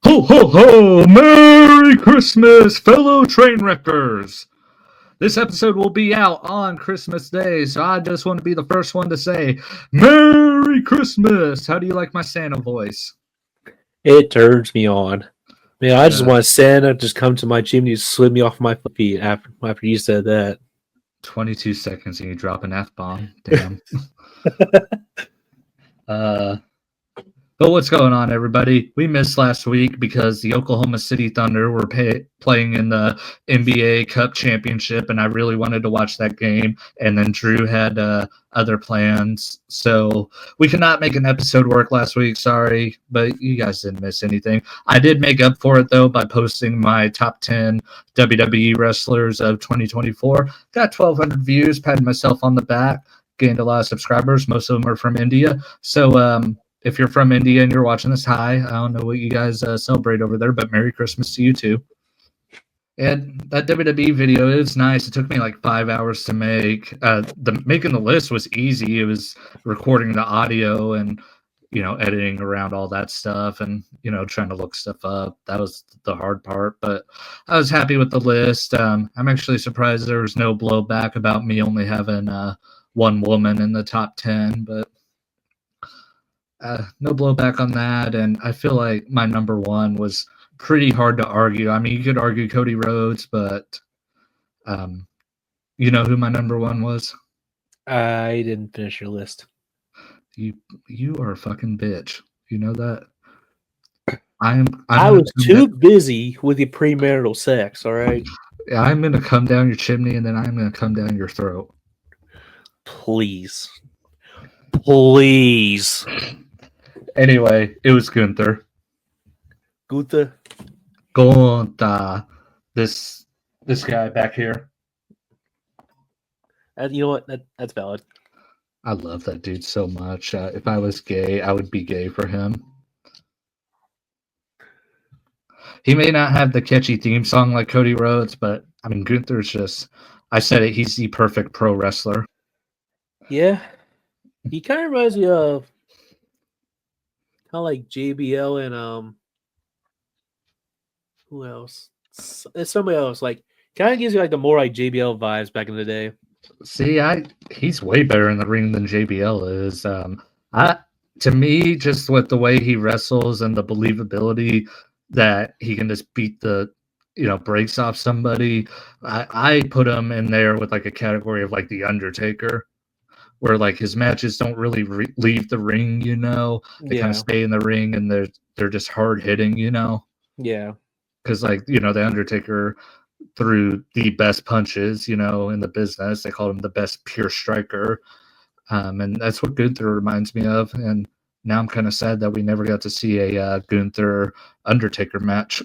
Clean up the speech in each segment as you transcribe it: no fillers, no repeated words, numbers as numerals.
Ho, ho, ho! Merry Christmas, fellow train wreckers! This episode will be out on Christmas Day, so I just want to be the first one to say, Merry Christmas! How do you like my Santa voice? It turns me on. Man, I just want Santa to just come to my chimney and slip me off my feet after you said that. 22 seconds and you drop an F-bomb. Damn. But what's going on, everybody? We missed last week because the Oklahoma City Thunder were playing in the NBA Cup Championship, and I really wanted to watch that game. And then Drew had other plans, so we could not make an episode work last week. Sorry, but you guys didn't miss anything. I did make up for it, though, by posting my top 10 WWE wrestlers of 2024. Got 1,200 views, patted myself on the back, gained a lot of subscribers. Most of them are from India. So, if you're from India and you're watching this, hi. I don't know what you guys celebrate over there, but Merry Christmas to you too. And that WWE video is nice. It took me like 5 hours to make. Making the list was easy. It was recording the audio and editing around all that stuff and trying to look stuff up. That was the hard part, but I was happy with the list. I'm actually surprised there was no blowback about me only having one woman in the top 10, but no blowback on that, and I feel like my number one was pretty hard to argue. I mean, you could argue Cody Rhodes, but you know who my number one was? I didn't finish your list. You are a fucking bitch. You know that? I was too busy with your premarital sex, all right? I'm going to come down your chimney, and then I'm going to come down your throat. Please. Please. Anyway, it was Gunther. Gunther. This guy back here. You know what? That's valid. I love that dude so much. If I was gay, I would be gay for him. He may not have the catchy theme song like Cody Rhodes, but I mean, Gunther's just, I said it, he's the perfect pro wrestler. Yeah. He kind of reminds me of kind of like JBL and who else? It's somebody else. Like kind of gives you like the more like JBL vibes back in the day. See, he's way better in the ring than JBL is. To me, just with the way he wrestles and the believability that he can just beat the breaks off somebody, I put him in there with like a category of like the Undertaker, where like his matches don't really leave the ring, they kind of stay in the ring and they're just hard hitting, Yeah. Because like the Undertaker threw the best punches, in the business. They called him the best pure striker, and that's what Gunther reminds me of. And now I'm kind of sad that we never got to see a Gunther Undertaker match.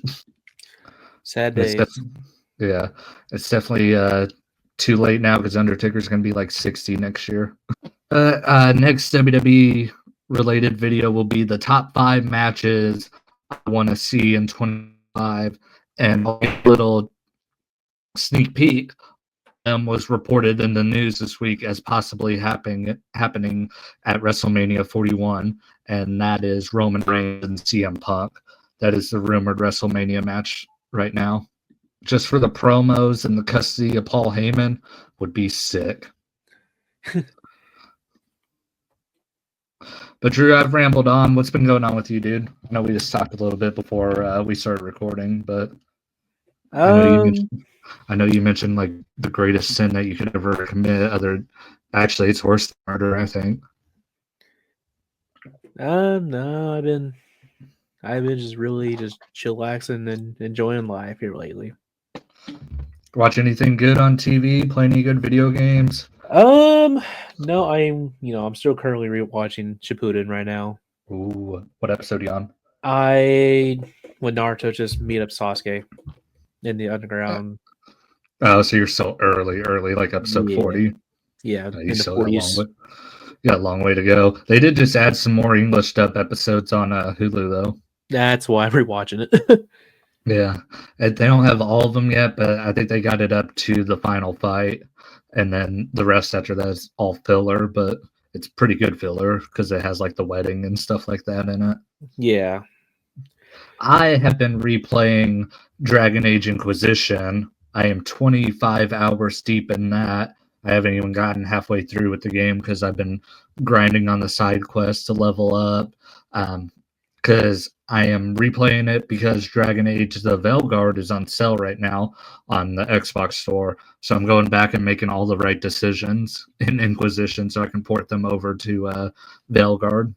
Sad days. It's definitely too late now because Undertaker's going to be like 60 next year. Next WWE related video will be the top 5 matches I want to see in 25, and a little sneak peek was reported in the news this week as possibly happening at WrestleMania 41, and that is Roman Reigns and CM Punk. That is the rumored WrestleMania match right now. Just for the promos and the custody of Paul Heyman would be sick. But Drew, I've rambled on. What's been going on with you, dude? I know we just talked a little bit before we started recording, but I know you mentioned like the greatest sin that you could ever commit. Actually, it's worse than murder, I think. No, I've been just really just chillaxing and enjoying life here lately. Watch anything good on TV? Play any good video games? No, I'm still currently rewatching Shippuden right now. Ooh, what episode are you on? When Naruto just meet up Sasuke in the underground. Oh, so you're still early, like episode 40. Yeah, You still got a long way to go. They did just add some more English dub episodes on Hulu, though. That's why I'm rewatching it. Yeah, they don't have all of them yet, but I think they got it up to the final fight, and then the rest after that is all filler, but it's pretty good filler because it has like the wedding and stuff like that in it. Yeah. I have been replaying Dragon Age Inquisition. I am 25 hours deep in that. I haven't even gotten halfway through with the game because I've been grinding on the side quests to level up. Because I am replaying it because Dragon Age the Veilguard is on sale right now on the Xbox store. So I'm going back and making all the right decisions in Inquisition so I can port them over to Veilguard.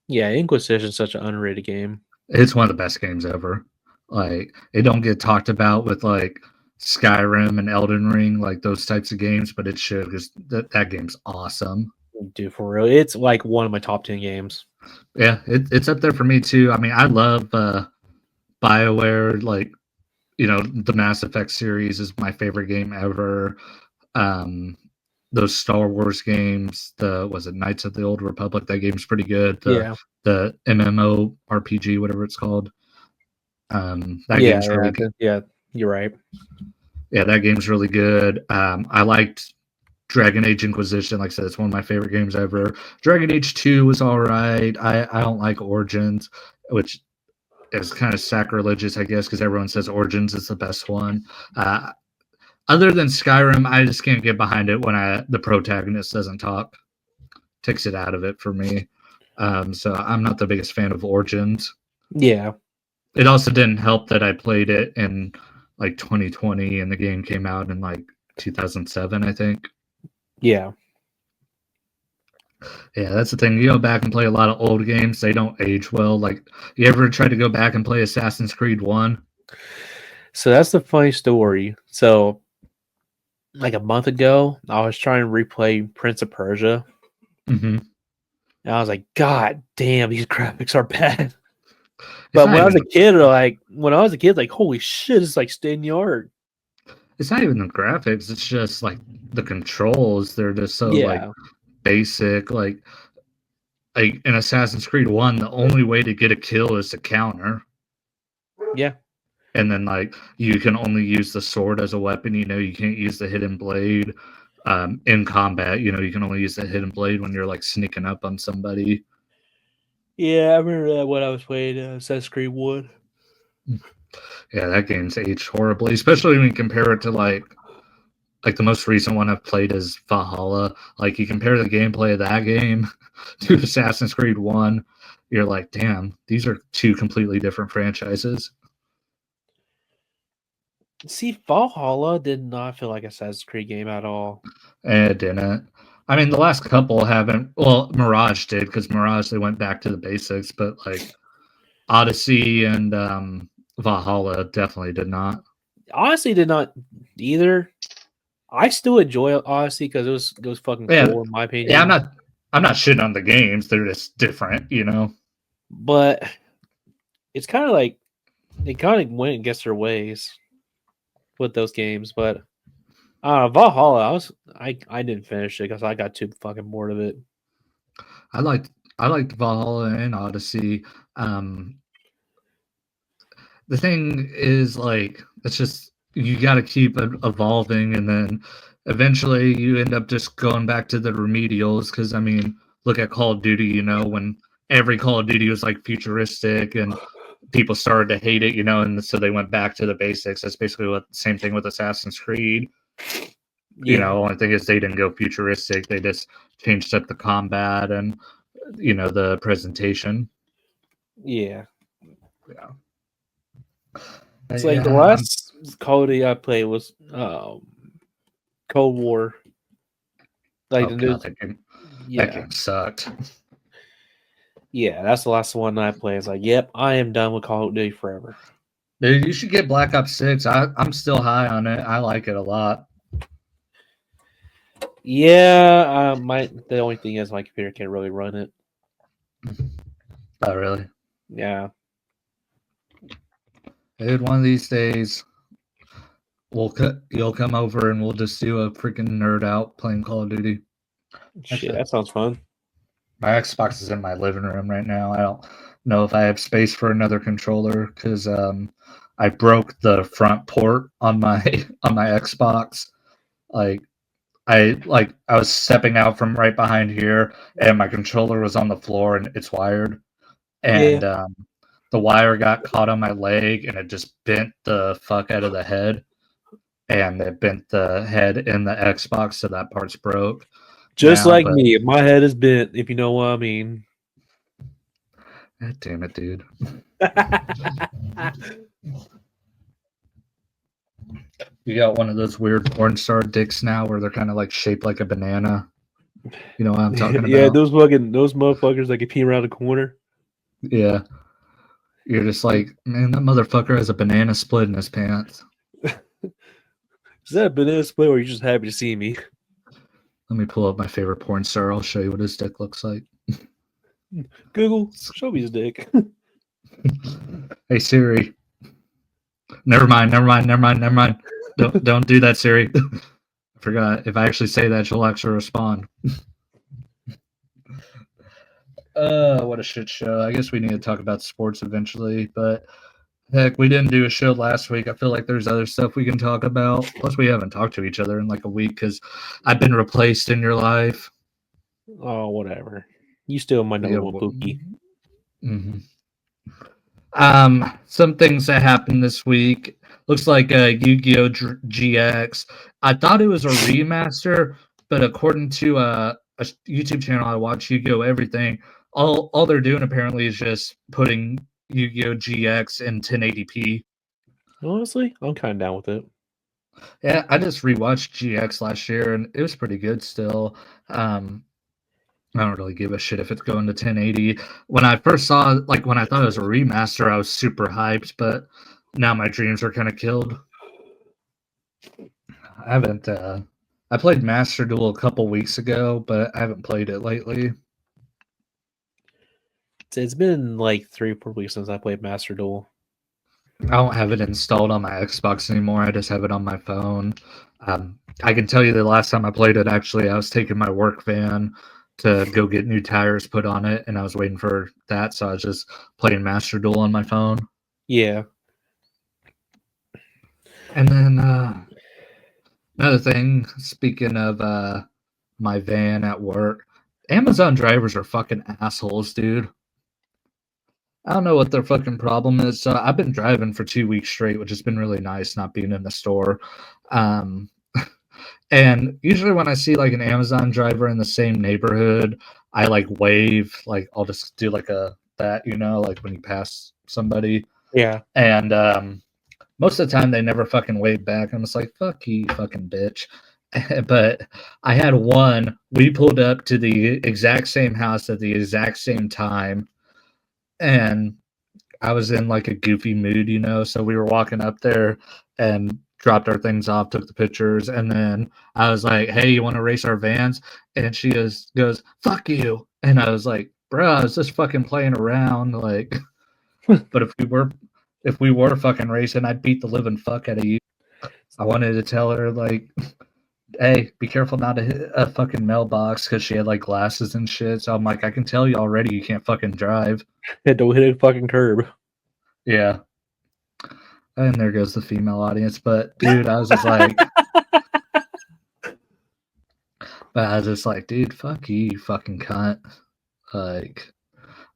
Yeah, Inquisition's such an underrated game. It's one of the best games ever. Like it don't get talked about with like Skyrim and Elden Ring, like those types of games, but it should because that game's awesome. Dude, for real. It's like one of my top 10 games. Yeah, it's up there for me too. I mean, I love BioWare. Like the Mass Effect series is my favorite game ever. Um, those Star Wars games, was it Knights of the Old Republic? That game's pretty good. Yeah. The MMO RPG, whatever it's called. That Yeah, game's really good. yeah, you're right. Yeah, that game's really good. I liked Dragon Age Inquisition. Like I said, it's one of my favorite games ever. Dragon Age 2 was all right. I don't like Origins, which is kind of sacrilegious, I guess, because everyone says Origins is the best one. Other than Skyrim, I just can't get behind it when the protagonist doesn't talk. Takes it out of it for me. So I'm not the biggest fan of Origins. Yeah. It also didn't help that I played it in like 2020 and the game came out in like 2007, I think. Yeah. Yeah, that's the thing. You go back and play a lot of old games, they don't age well. Like, you ever try to go back and play Assassin's Creed 1? So that's the funny story. So, like a month ago, I was trying to replay Prince of Persia. Mm-hmm. And I was like, God damn, these graphics are bad. It's But not when I was even a kid, like, holy shit, it's like state of the art. it's not even the graphics, it's just like the controls. They're just so like Yeah. basic. Like in Assassin's Creed 1, the only way to get a kill is to counter. Yeah. And then like you can only use the sword as a weapon. You can't use the hidden blade in combat. You can only use the hidden blade when you're like sneaking up on somebody. Yeah, I remember that when I was playing Assassin's Creed 1. Yeah, that game's aged horribly, especially when you compare it to like the most recent one I've played is Valhalla. Like you compare the gameplay of that game to Assassin's Creed 1, you're like, damn, these are two completely different franchises. See, Valhalla did not feel like Assassin's Creed game at all. And it didn't. I mean, the last couple haven't. Well, Mirage did because Mirage they went back to the basics, but like Odyssey and Valhalla definitely did not. Honestly, did not either. I still enjoy Odyssey because it was fucking Yeah, cool in my opinion. yeah. I'm not shitting on the games. They're just different. But it's kind of like they kind of went against their ways with those games. But Valhalla, I didn't finish it because I got too fucking bored of it. I liked Valhalla and Odyssey. Um, the thing is, like, it's just you got to keep evolving, and then eventually you end up just going back to the remedials. Because I mean, look at Call of Duty. When every Call of Duty was like futuristic and people started to hate it, and so they went back to the basics. That's basically what same thing with Assassin's Creed. Yeah, Only thing is they didn't go futuristic. They just changed up the combat and the presentation. yeah. Yeah. It's like the Yeah, last Call of Duty I played was Cold War. Like oh god, that yeah, game sucked. yeah. That's the last one I played. It's like, yep, I am done with Call of Duty forever. Dude, you should get Black Ops 6. I'm still high on it. I like it a lot. Yeah, the only thing is my computer can't really run it. Oh, really? Yeah. Dude, one of these days, you'll come over and we'll just do a freaking nerd out playing Call of Duty. Shit, that sounds fun. My Xbox is in my living room right now. I don't know if I have space for another controller because I broke the front port on my on my Xbox. Like I was stepping out from right behind here, and my controller was on the floor and it's wired. And Yeah. the wire got caught on my leg and it just bent the fuck out of the head. And it bent the head in the Xbox, so that part's broke Just now. like But me, my head is bent, if you know what I mean. God damn it, dude. You got one of those weird porn star dicks now where they're kind of like shaped like a banana. You know what I'm talking Yeah, about? those motherfuckers that can pee around the corner. Yeah. You're just like, man, that motherfucker has a banana split in his pants. Is that a banana split or are you just happy to see me? Let me pull up my favorite porn star. I'll show you what his dick looks like. Google, show me his dick. Hey Siri. Never mind. Don't do that, Siri. I forgot. If I actually say that, she'll actually respond. What a shit show. I guess we need to talk about sports eventually, but heck, we didn't do a show last week. I feel like there's other stuff we can talk about. Plus, we haven't talked to each other in like a week because I've been replaced in your life. Oh, whatever. You still my number Yeah, one Pookie. Mm-hmm. Some things that happened this week. Looks like Yu-Gi-Oh! GX. I thought it was a remaster, but according to a YouTube channel I watch, Yu-Gi-Oh! Everything, all they're doing apparently is just putting Yu-Gi-Oh! GX in 1080p. Honestly, I'm kind of down with it. Yeah, I just rewatched GX last year, and it was pretty good still. I don't really give a shit if it's going to 1080. When I first saw, like, when I thought it was a remaster, I was super hyped, but now my dreams are kind of killed. I haven't, I played Master Duel a couple weeks ago, but I haven't played it lately. It's been like 3 or 4 weeks since I played Master Duel. I don't have it installed on my Xbox anymore. I just have it on my phone. I can tell you the last time I played it, actually, I was taking my work van to go get new tires put on it, and I was waiting for that, so I was just playing Master Duel on my phone. Yeah. And then another thing, speaking of my van at work, Amazon drivers are fucking assholes, dude. I don't know what their fucking problem is. So I've been driving for 2 weeks straight, which has been really nice not being in the store. Um, and usually when I see like an Amazon driver in the same neighborhood, I like wave, like I'll just do like a that, you know, like when you pass somebody. Yeah. And most of the time they never fucking wave back. I'm just like, fuck you, fucking bitch. But I had one, we pulled up to the exact same house at the exact same time. And I was in like a goofy mood, you know. So we were walking up there and dropped our things off, took the pictures, and then I was like, "Hey, you want to race our vans?" And she goes, "Fuck you!" And I was like, "Bro, I was just fucking playing around." Like, but if we were fucking racing, I'd beat the living fuck out of you. I wanted to tell her like, "Hey, be careful not to hit a fucking mailbox," because she had like glasses and shit. So I'm like, I can tell you already, you can't fucking drive. Don't hit a fucking curb. Yeah. And there goes the female audience. But dude, I was just like, dude, fuck you, you fucking cunt. Like,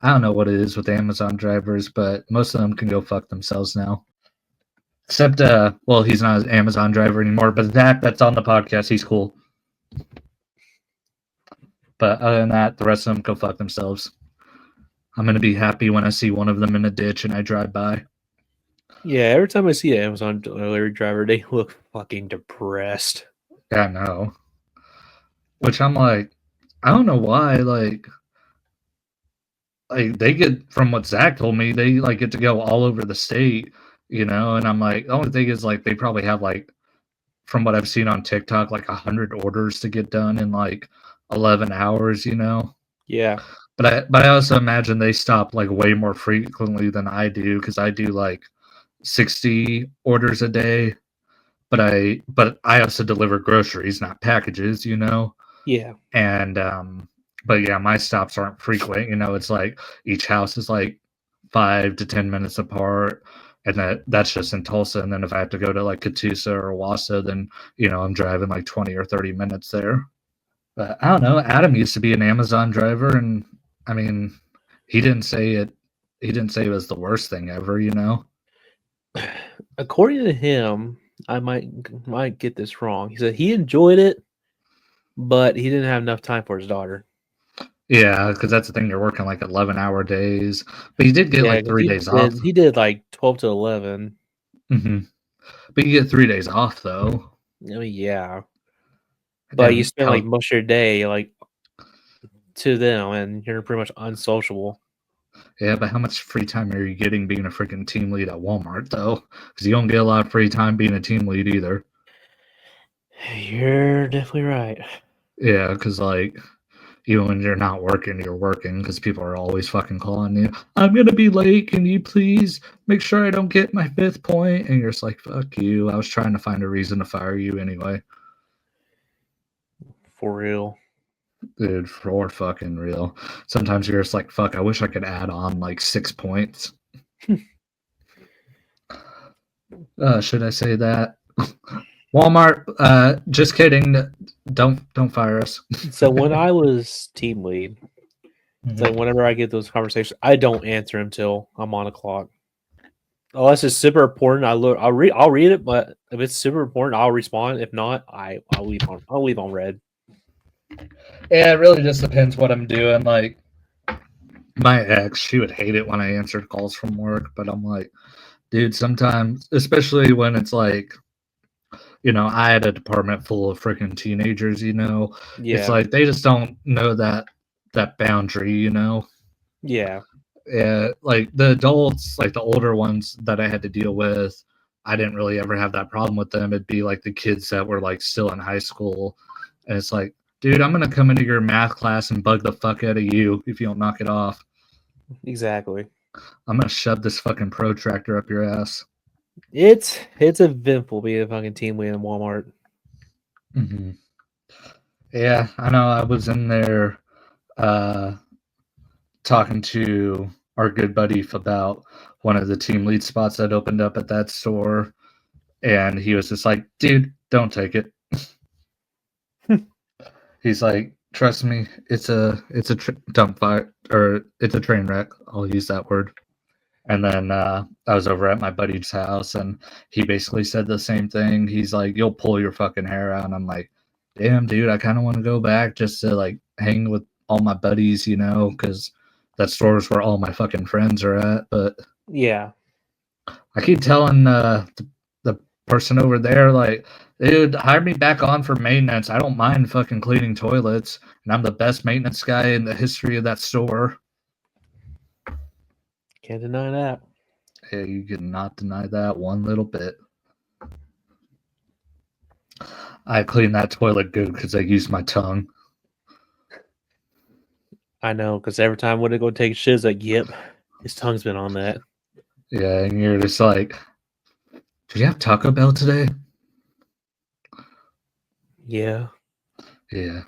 I don't know what it is with Amazon drivers, but most of them can go fuck themselves now. Except, well, he's not an Amazon driver anymore, but Zach, that's on the podcast, he's cool. But other than that, the rest of them go fuck themselves. I'm gonna be happy when I see one of them in a ditch and I drive by. Yeah, every time I see an Amazon delivery driver, they look fucking depressed. Yeah, I know. Which I'm like, I don't know why, like they get, from what Zach told me, they like get to go all over the state, you know. And I'm like, the only thing is like they probably have like, from what I've seen on TikTok, like 100 orders to get done in like 11 hours, you know. Yeah. But I also imagine they stop like way more frequently than I do because I do like 60 orders a day. But I also deliver groceries, not packages, you know. Yeah. And but yeah, my stops aren't frequent, you know. It's like each house is like 5 to 10 minutes apart, and that's just in Tulsa. And then if I have to go to like Catoosa or Wausau, then you know I'm driving like 20 or 30 minutes there. But I don't know. Adam used to be an Amazon driver, and I mean, he didn't say he didn't say it was the worst thing ever, you know? According to him, I might get this wrong. He said he enjoyed it, but he didn't have enough time for his daughter. Yeah, because that's the thing. You're working like 11-hour days, but you did get Yeah, like because 3 days off. he did like 12 to 11. Hmm. But you get 3 days off though. I mean, yeah, but you And spend like most of your day like to them, and you're pretty much unsociable. yeah, but how much free time are you getting being a freaking team lead at Walmart though? Because you don't get a lot of free time being a team lead either. You're definitely right. Yeah, because like even when you're not working, you're working because people are always fucking calling you. I'm gonna be late. Can you please make sure I don't get my 5th point? And you're just like, fuck you. I was trying to find a reason to fire you anyway. For real. Dude, for fucking real. Sometimes you're just like, fuck, I wish I could add on like 6 points. Should I say that? Walmart, just kidding. Don't fire us. So when I was team lead, so Mhm. whenever I get those conversations, I don't answer until I'm on a clock. Unless it's super important, I'll read it, but if it's super important, I'll respond. If not, I'll leave on red. Yeah, it really just depends what I'm doing. Like my ex, she would hate it when I answered calls from work, but I'm like, dude, sometimes, especially when it's like, I had a department full of freaking teenagers, it's Yeah. like they just don't know that boundary, Yeah. Yeah, like the adults, like the older ones that I had to deal with, I didn't really ever have that problem with them. It'd be like the kids that were like still in high school, and it's like, dude, I'm gonna come into your math class and bug the fuck out of you if you don't knock it off. Exactly. I'm gonna shove this fucking protractor up your ass. It's eventful being a fucking team lead in Walmart. Hmm. Yeah, I know. I was in there uh, talking to our good buddy about one of the team lead spots that opened up at that store, and he was just like, "Dude, don't take it." He's like, "Trust me, it's a dump fire or it's a train wreck." I'll use that word. And then I was over at my buddy's house, and he basically said the same thing. He's like, "You'll pull your fucking hair out." And I'm like, "Damn, dude, I kind of want to go back just to like hang with all my buddies, because that store's where all my fucking friends are at." But Yeah. I keep telling the person over there, like, dude, hire me back on for maintenance. I don't mind fucking cleaning toilets, and I'm the best maintenance guy in the history of that store. Can't deny that. Yeah, you cannot deny that one little bit. I clean that toilet good because I use my tongue. I know, because every time when I go take shit, it's like, yep, his tongue's been on that. Yeah, and you're just like, did you have Taco Bell today? Yeah. Yeah.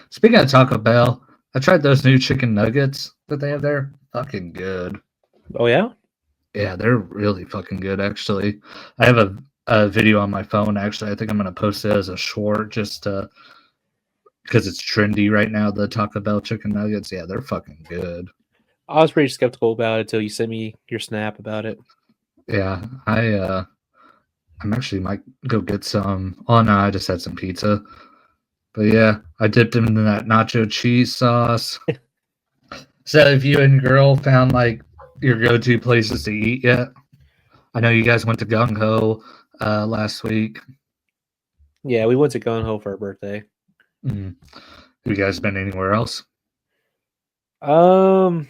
Speaking of Taco Bell, I tried those new chicken nuggets that they have there. Fucking good. Oh yeah? Yeah, they're really fucking good, actually. I have a video on my phone, actually. I think I'm going to post it as a short just because it's trendy right now, the Taco Bell chicken nuggets. Yeah, they're fucking good. I was pretty skeptical about it until you sent me your snap about it. Yeah, I'm actually might go get some. Oh no, I just had some pizza. But yeah, I dipped them in that nacho cheese sauce. So have you and girl found like your go-to places to eat yet? I know you guys went to Gung Ho last week. Yeah, we went to Gun Ho for our birthday. Mm. Have you guys been anywhere else? Um,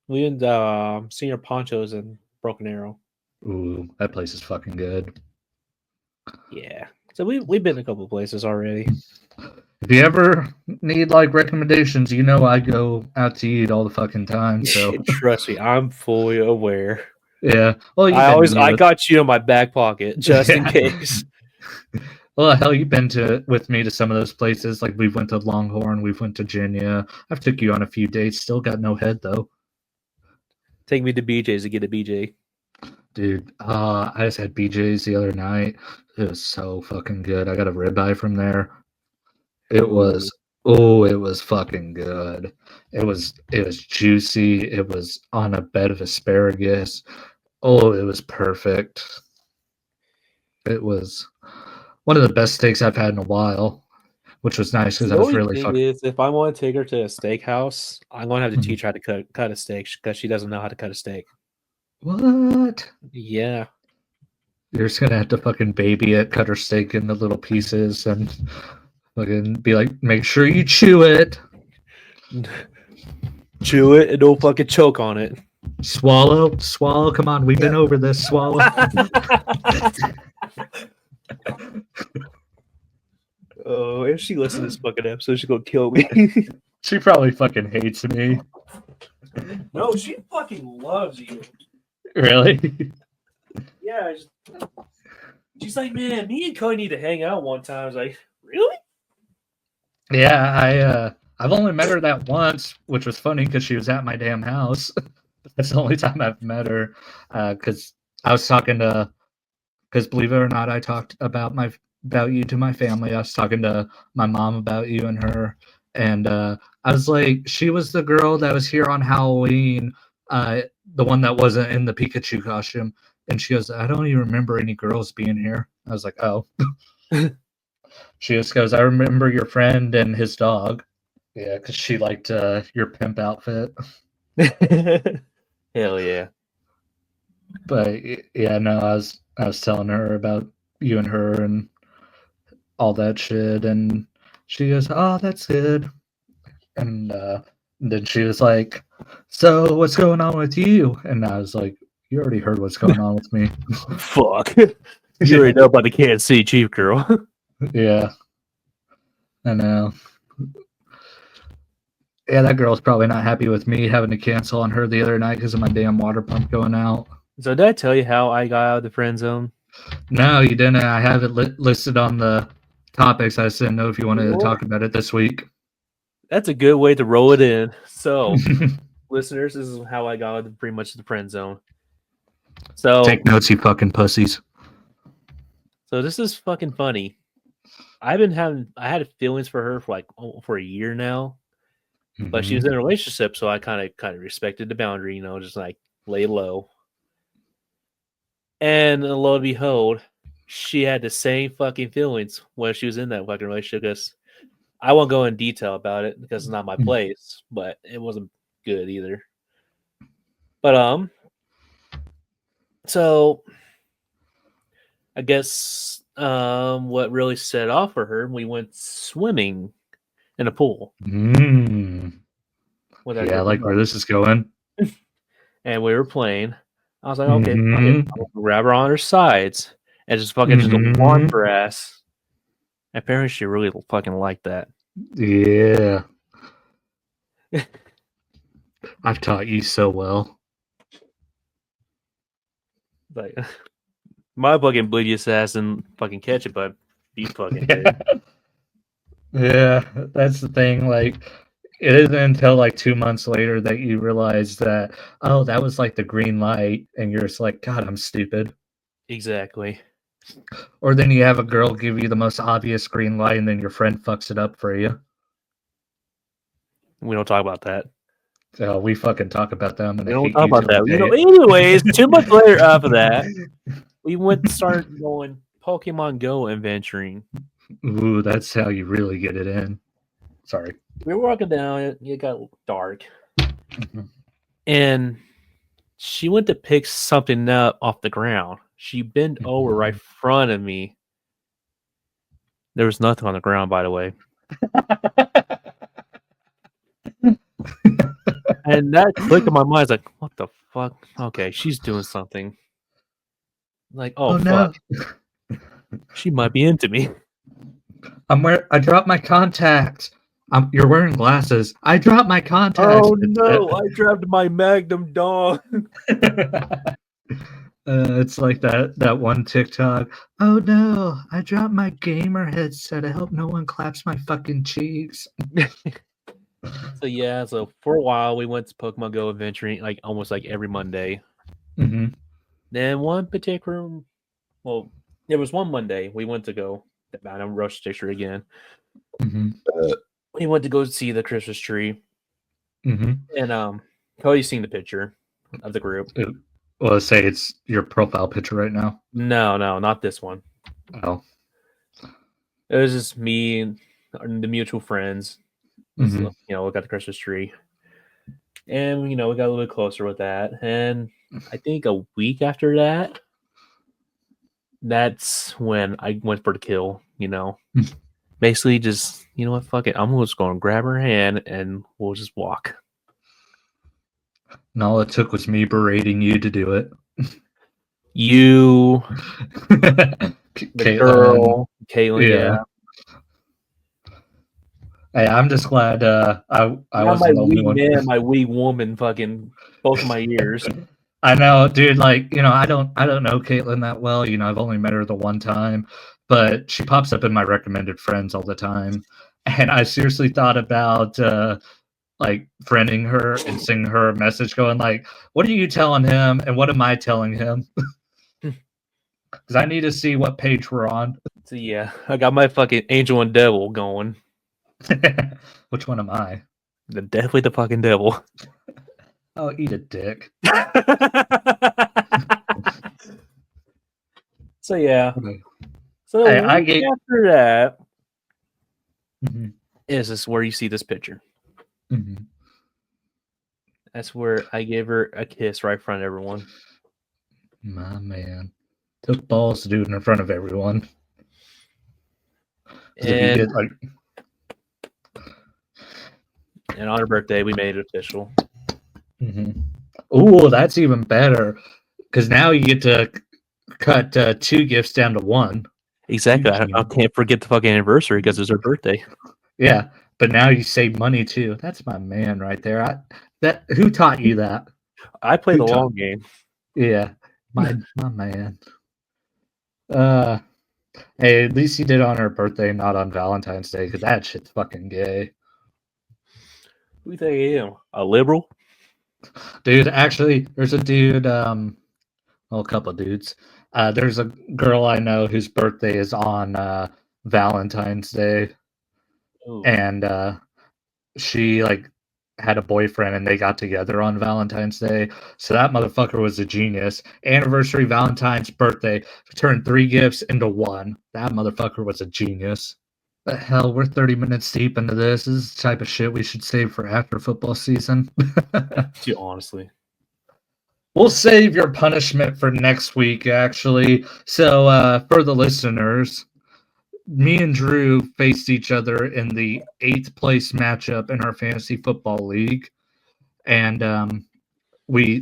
we went Senior Ponchos in Broken Arrow. Ooh, that place is fucking good. Yeah. So we've been a couple of places already. If you ever need like recommendations, I go out to eat all the fucking time. So Trust me, I'm fully aware. yeah. Well, you've been to me I with got you in my back pocket just in yeah. case. Well, hell, you've been to with me to some of those places. Like we've went to Longhorn, we've went to Virginia. I've took you on a few dates. Still got no head though, Take me to BJ's to get a BJ. dude. I just had BJ's the other night. It was so fucking good. I got a ribeye from there. It Ooh. was. Oh, it was fucking good. It was juicy. It was on a bed of asparagus. Oh, it was perfect. It was one of the best steaks I've had in a while, which was nice because The I was only really thing fucking. is, if I want to take her to a steakhouse, I'm going to have to Mhm. teach her how to cut a steak because she doesn't know how to cut a steak. What? Yeah. You're just gonna have to fucking baby it, cut her steak into little pieces, and fucking be like, make sure you chew it, Chew it and don't fucking choke on it. swallow, swallow. Come on, we've been over this. Swallow. Oh, if she listens to this fucking episode, she's gonna kill me. She probably fucking hates me. No, she fucking loves you. Really? Yeah, she's like, man, me and Cody need to hang out one time. I was like, really? Yeah, I've only met her that once, which was funny because she was at my damn house. That's the only time I've met her. Because I was talking to, because believe it or not, I talked about you to my family. I was talking to my mom about you and her, and I was like, she was the girl that was here on Halloween, the one that wasn't in the Pikachu costume. And she goes, I don't even remember any girls being here. I was like, oh. She just goes, I remember your friend and his dog. Yeah, because she liked your pimp outfit. Hell yeah. But yeah, no, I was telling her about you and her and all that shit, and she goes, "Oh, that's good." And then she was like, "So what's going on with you?" And I was like, "You already heard what's going on with me." Fuck. You already know about the Kansas City Chief girl. Yeah, I know. Yeah, that girl's probably not happy with me having to cancel on her the other night because of my damn water pump going out. So did I tell you how I got out of the friend zone? No, you didn't. I have it listed on the topics. I just didn't know if you wanted to talk about it this week. That's a good way to roll it in. So, listeners, this is how I got out of pretty much the friend zone. Take So, notes, you fucking pussies. this is fucking funny. I had feelings for her for for a year now, but she was in a relationship, so I kind of respected the boundary, just like lay low. And lo and behold, she had the same fucking feelings when she was in that fucking relationship. Because I won't go in detail about it because it's not my place, but it wasn't good either. But so I guess what really set off for her, we went swimming in a pool with that Yeah, I group of like where buddies, this is going. and we were playing. I was like, okay, fuck it. Mm-hmm. I'm gonna grab her on her sides and just fucking just launch Mm-hmm. her ass. Apparently, she really fucking liked that. Yeah. I've taught you so well. Like, my fucking bleed your ass and fucking catch it, but you fucking did. Yeah. Yeah, that's the thing. Like, it isn't until like 2 months later that you realize that, oh, that was like the green light, and you're just like, God, I'm stupid. Exactly. Or then you have a girl give you the most obvious green light, and then your friend fucks it up for you. We don't talk about that. So we fucking talk about them, and We I don't hate talk you about till the that. day. Anyways, 2 months later after that, we went to start going Pokemon Go adventuring. Ooh, that's how you really get it in. Sorry. We were walking down, it got dark, Mhm. and she went to pick something up off the ground. She bent over right in front of me. There was nothing on the ground, by the way. And that clicked in my mind. I was like, what the fuck? Okay, she's doing something. Like, oh Oh fuck. no. She might be into me. I dropped my contacts. You're wearing glasses. I dropped my contacts. Oh no, I dropped my Magnum dog. It's like that one TikTok. Oh no, I dropped my gamer headset. I hope no one claps my fucking cheeks. So yeah, so for a while we went to Pokemon Go adventuring like almost like every Monday. Mm-hmm. Then one particular, well, there was one Monday we went to go down on Rush Station again. Mm-hmm. we went to go see the Christmas tree, Mm-hmm. and Cody's seen the picture of the group. Well, let's say it's your profile picture right now. No, not this one. Oh. It was just me and the mutual friends. Mm-hmm. We got the Christmas tree, and we got a little bit closer with that. And I think a week after that, that's when I went for the kill. Basically just what, fuck it, I'm just going to grab her hand and we'll just walk. And all it took was me berating you to do it. You, the Caitlin, girl, Caitlin, yeah. Hey, I'm just glad I wasn't the only one. Man, my wee woman, fucking both of my ears. I know, dude. Like, I don't know Caitlin that well. I've only met her the one time, but she pops up in my recommended friends all the time. And I seriously thought about like friending her and sending her a message, going like, "What are you telling him, and what am I telling him?" Because I need to see what page we're on. So yeah, I got my fucking angel and devil going. Which one am I? Definitely the fucking devil. Oh, eat a dick. So yeah. Okay. So after that, is this where you see this picture? Mm-hmm. That's where I gave her a kiss right in front of everyone. My man. Took balls to do it in front of everyone. And on her birthday, we made it official. Mm-hmm. Ooh, that's even better. Because now you get to cut 2 gifts down to 1. Exactly. I can't forget the fucking anniversary because it's her birthday. Yeah, but now you save money too. That's my man right there. Who taught you that? I play the long game. Yeah, my man. Hey, at least you did on her birthday, not on Valentine's Day, because that shit's fucking gay. Who do you think I am? A liberal? Dude, actually, there's a dude, well, a couple of dudes. There's a girl I know whose birthday is on Valentine's Day. Ooh. And she had a boyfriend and they got together on Valentine's Day. So that motherfucker was a genius. Anniversary, Valentine's, birthday, turned 3 gifts into 1. That motherfucker was a genius. The hell, we're 30 minutes deep into this. This is the type of shit we should save for after football season. Honestly. We'll save your punishment for next week, actually. So for the listeners, me and Drew faced each other in the 8th place matchup in our fantasy football league. And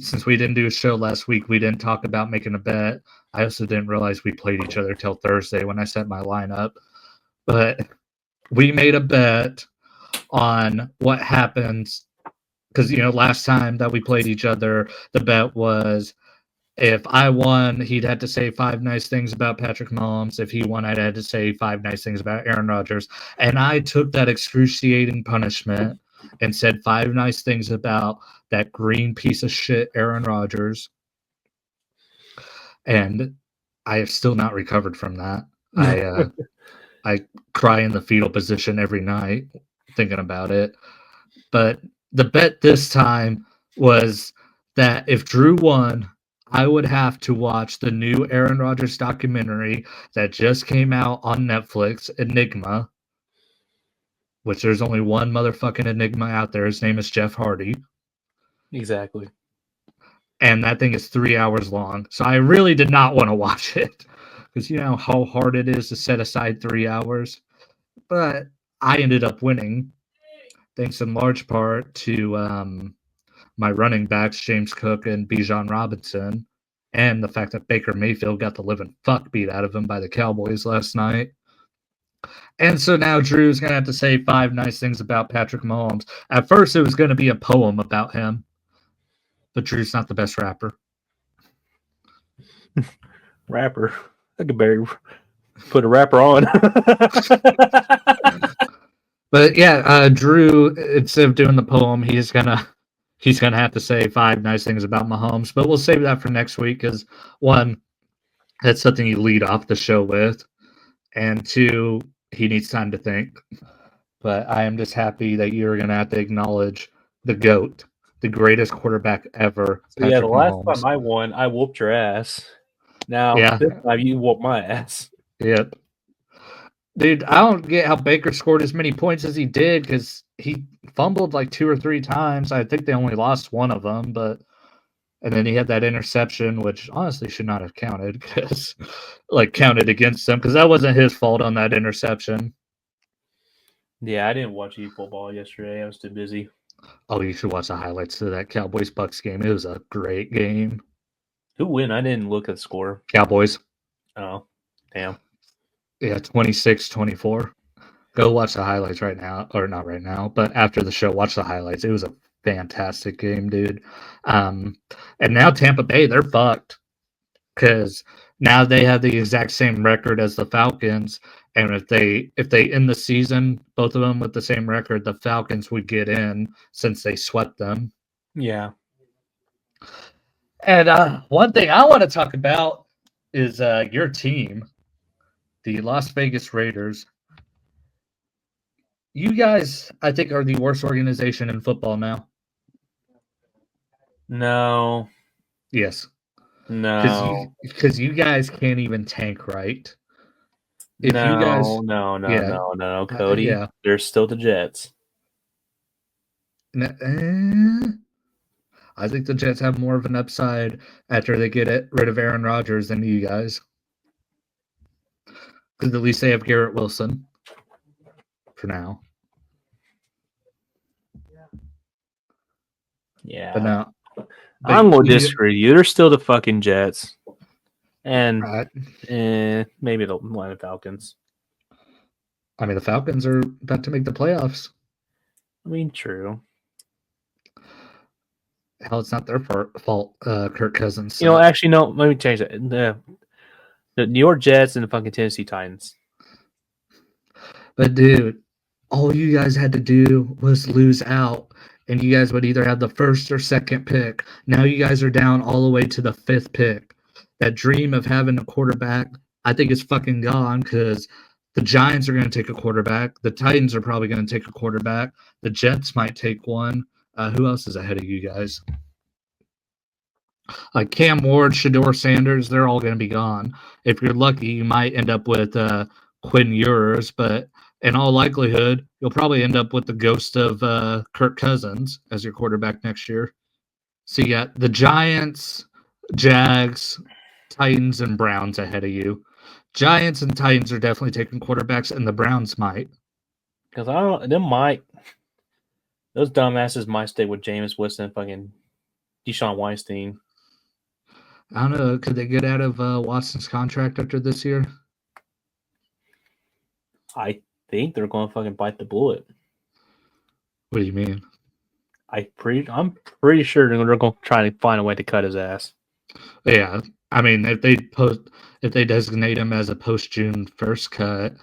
since we didn't do a show last week, we didn't talk about making a bet. I also didn't realize we played each other till Thursday when I set my lineup. But we made a bet on what happens. Because, last time that we played each other, the bet was if I won, he'd had to say 5 nice things about Patrick Mahomes. If he won, I'd had to say 5 nice things about Aaron Rodgers. And I took that excruciating punishment and said 5 nice things about that green piece of shit, Aaron Rodgers. And I have still not recovered from that. I cry in the fetal position every night thinking about it. But the bet this time was that if Drew won, I would have to watch the new Aaron Rodgers documentary that just came out on Netflix, Enigma, which there's only one motherfucking Enigma out there. His name is Jeff Hardy. Exactly. And that thing is 3 hours long. So I really did not want to watch it because you know how hard it is to set aside 3 hours. But I ended up winning thanks in large part to my running backs, James Cook and Bijan Robinson, and the fact that Baker Mayfield got the living fuck beat out of him by the Cowboys last night. And so now Drew's going to have to say 5 nice things about Patrick Mahomes. At first, it was going to be a poem about him, but Drew's not the best rapper. Rapper? I could barely put a rapper on. But yeah, Drew, instead of doing the poem, he's gonna have to say 5 nice things about Mahomes. But we'll save that for next week because 1, that's something you lead off the show with, and 2, he needs time to think. but I am just happy that you're going to have to acknowledge the GOAT, the greatest quarterback ever, So yeah, the Patrick last Mahomes. time I won, I whooped your ass. Now Yeah, this time you whoop my ass. yep. Dude, I don't get how Baker scored as many points as he did because he fumbled like 2 or 3 times. I think they only lost one of them, but and then he had that interception, which honestly should not have counted because counted against him because that wasn't his fault on that interception. Yeah, I didn't watch you football yesterday. I was too busy. Oh, you should watch the highlights of that Cowboys Bucks game. It was a great game. Who win? I didn't look at the score. Cowboys. Oh, damn. Yeah, 26-24. Go watch the highlights right now, or not right now, but after the show, watch the highlights. It was a fantastic game, dude. And now Tampa Bay, they're fucked because now they have the exact same record as the Falcons, and if they end the season, both of them with the same record, the Falcons would get in since they swept them. Yeah. And one thing I want to talk about is your team, the Las Vegas Raiders. You guys, I think, are the worst organization in football now. No. Yes, No. because you guys can't even tank right. If you guys, yeah, No, Cody. yeah, There's still the Jets. I think the Jets have more of an upside after they get rid of Aaron Rodgers than you guys, because at least they have Garrett Wilson for now. Yeah. But now, I'm going to disagree with you. They're still the fucking Jets. And maybe the Atlanta Falcons. I mean, the Falcons are about to make the playoffs. I mean, true. Hell, it's not their fault. Kirk Cousins. You know, actually, no. Let me change that. The New York Jets and the fucking Tennessee Titans. But dude, all you guys had to do was lose out, and you guys would either have the first or second pick. Now you guys are down all the way to the 5th pick. That dream of having a quarterback, I think, is fucking gone because the Giants are going to take a quarterback. The Titans are probably going to take a quarterback. The Jets might take one. Who else is ahead of you guys? Like Cam Ward, Shador Sanders, they're all going to be gone. If you're lucky, you might end up with Quinn Ewers, but in all likelihood, you'll probably end up with the ghost of Kirk Cousins as your quarterback next year. So you got the Giants, Jags, Titans, and Browns ahead of you. Giants and Titans are definitely taking quarterbacks, and the Browns might. Because those dumbasses might stay with Jameis Winston and fucking Deshaun Weinstein. I don't know. Could they get out of Watson's contract after this year? I think they're going to fucking bite the bullet. What do you mean? I'm pretty sure they're going to try to find a way to cut his ass. Yeah, I mean, if they designate him as a post June 1st cut,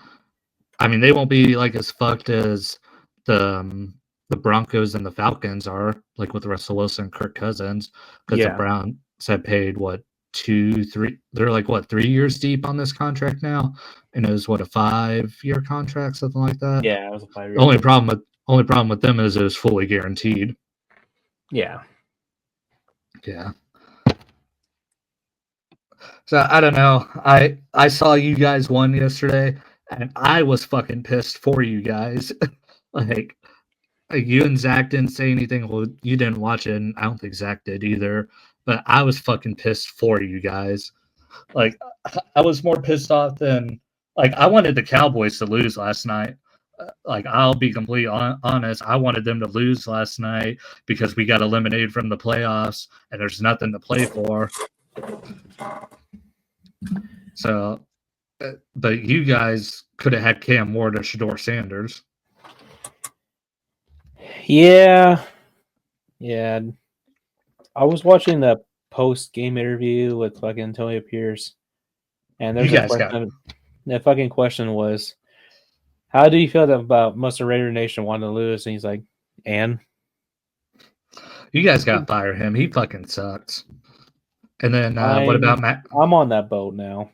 I mean, they won't be like as fucked as the Broncos and the Falcons are, like with Russell Wilson, Kirk Cousins, because the Browns have paid what 2, 3. They're like what 3 years deep on this contract now, and it was what a 5-year contract, something like that. Yeah, it was a 5-year. The only problem with them is it was fully guaranteed. Yeah. Yeah. So I don't know. I saw you guys won yesterday, and I was fucking pissed for you guys. like you and Zach didn't say anything. Well, you didn't watch it, and I don't think Zach did either. But I was fucking pissed for you guys. Like I was more pissed off than I wanted the Cowboys to lose last night. Like I'll be completely honest, I wanted them to lose last night because we got eliminated from the playoffs, and there's nothing to play for. So, but you guys could have had Cam Ward or Shador Sanders. Yeah. I was watching the post-game interview with fucking Antonio Pierce, and there's a question. The fucking question was, how do you feel about most of Raider Nation wanting to lose? And he's like, and? You guys got to fire him. He fucking sucks. And then what about Matt? I'm on that boat now.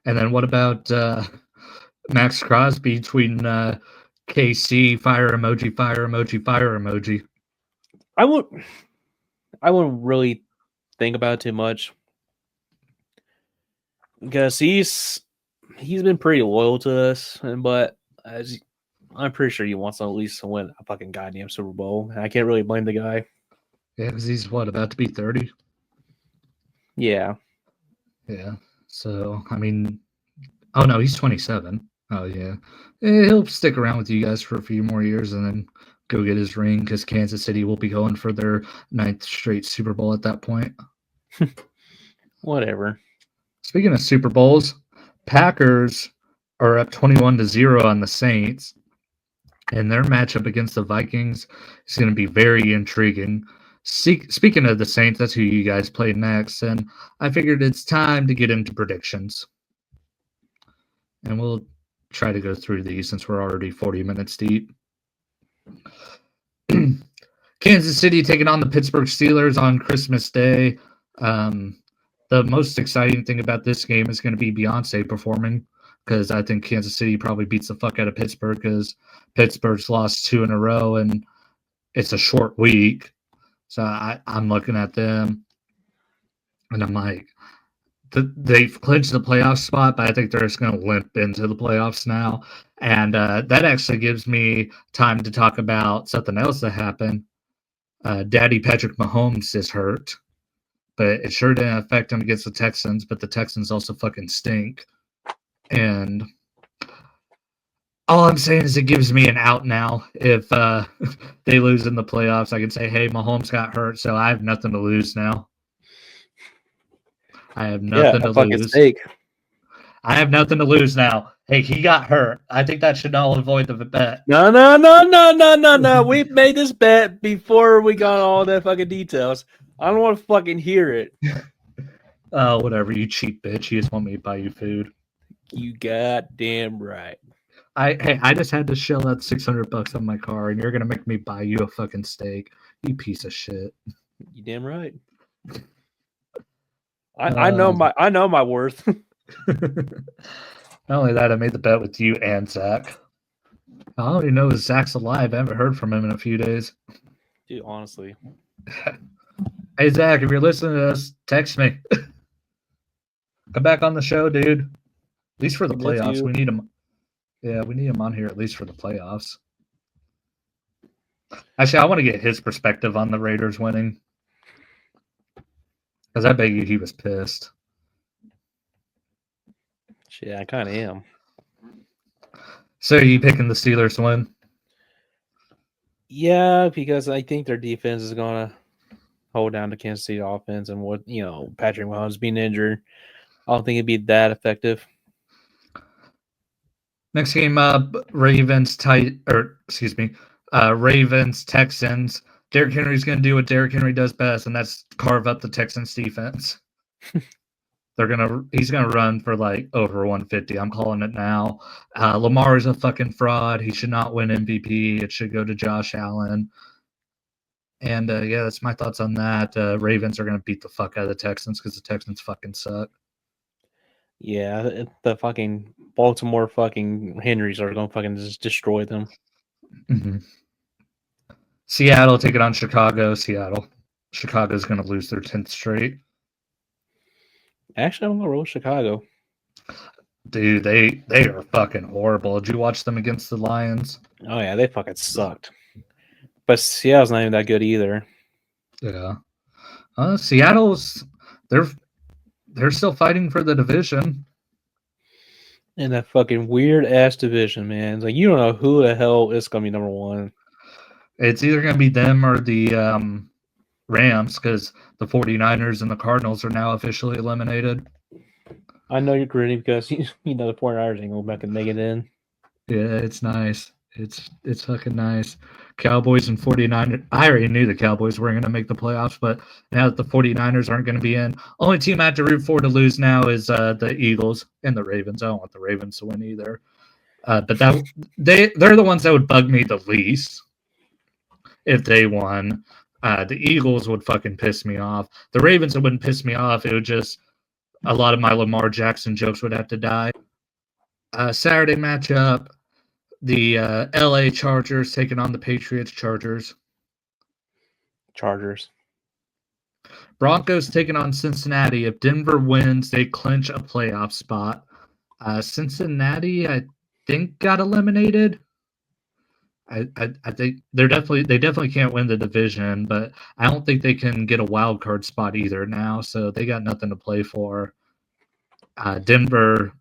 And then what about Max Crosby tweeting KC, fire emoji, fire emoji, fire emoji. I wouldn't really think about it too much because he's been pretty loyal to us, but I'm pretty sure he wants to at least win a fucking goddamn Super Bowl. And I can't really blame the guy. Yeah, because he's about to be 30? Yeah. Yeah. So, I mean, oh no, he's 27. Oh, yeah. He'll stick around with you guys for a few more years and then go get his ring because Kansas City will be going for their 9th straight Super Bowl at that point. Whatever. Speaking of Super Bowls, Packers are up 21-0 on the Saints, and their matchup against the Vikings is going to be very intriguing. Speaking of the Saints, that's who you guys play next, and I figured it's time to get into predictions. And we'll try to go through these since we're already 40 minutes deep. Kansas City taking on the Pittsburgh Steelers on Christmas Day. The most exciting thing about this game is going to be Beyonce performing because I think Kansas City probably beats the fuck out of Pittsburgh because Pittsburgh's lost 2 in a row and it's a short week. So I'm looking at them and I'm like, they've clinched the playoff spot, but I think they're just going to limp into the playoffs now. And that actually gives me time to talk about something else that happened. Daddy Patrick Mahomes is hurt, but it sure didn't affect him against the Texans, but the Texans also fucking stink. And all I'm saying is it gives me an out now. If they lose in the playoffs, I can say, hey, Mahomes got hurt, so I have nothing to lose now. I have nothing to lose. Steak. I have nothing to lose now. Hey, he got hurt. I think that should null and void the bet. No. We've made this bet before we got all the fucking details. I don't want to fucking hear it. Oh, whatever, you cheap bitch. You just want me to buy you food. You goddamn right. I just had to shell out $600 on my car, and you're gonna make me buy you a fucking steak. You piece of shit. You damn right. I know my worth. Not only that, I made the bet with you and Zach. I don't even know if Zach's alive. I haven't heard from him in a few days. Dude, honestly. Hey, Zach, if you're listening to us, text me. Come back on the show, dude. At least for the playoffs. We need him. Yeah, we need him on here at least for the playoffs. Actually, I want to get his perspective on the Raiders winning. Because I bet you he was pissed. Shit, I kind of am. So are you picking the Steelers to win? Yeah, because I think their defense is going to hold down the Kansas City offense, and what Patrick Mahomes being injured, I don't think it'd be that effective. Next game up, Ravens Texans. Derrick Henry's going to do what Derrick Henry does best, and that's carve up the Texans defense. He's gonna run for like over 150. I'm calling it now. Lamar is a fucking fraud. He should not win MVP. It should go to Josh Allen. And yeah, that's my thoughts on that. Ravens are gonna beat the fuck out of the Texans because the Texans fucking suck. Yeah, the fucking Baltimore fucking Henrys are gonna fucking just destroy them. Mm-hmm. Seattle take it on Chicago. Chicago's gonna lose their 10th straight. Actually, I'm gonna roll Chicago. Dude, they are fucking horrible. Did you watch them against the Lions? Oh yeah, they fucking sucked. But Seattle's not even that good either. Yeah. Seattle's they're still fighting for the division. In that fucking weird ass division, man. It's like you don't know who the hell is gonna be number one. It's either gonna be them or the Rams, because the 49ers and the Cardinals are now officially eliminated. I know you're gritty because you know the 49ers ain't going back and make it in. Yeah, it's nice. It's fucking nice. Cowboys and 49ers. I already knew the Cowboys weren't going to make the playoffs, but now that the 49ers aren't going to be in, only team I have to root for to lose now is the Eagles and the Ravens. I don't want the Ravens to win either. But they're the ones that would bug me the least if they won. The Eagles would fucking piss me off. The Ravens, it wouldn't piss me off. It would just, a lot of my Lamar Jackson jokes would have to die. Saturday matchup, The LA Chargers taking on the Patriots Chargers. Chargers. Broncos taking on Cincinnati. If Denver wins, they clinch a playoff spot. Cincinnati, I think, got eliminated. I think they definitely can't win the division, but I don't think they can get a wild card spot either now. So they got nothing to play for. Denver,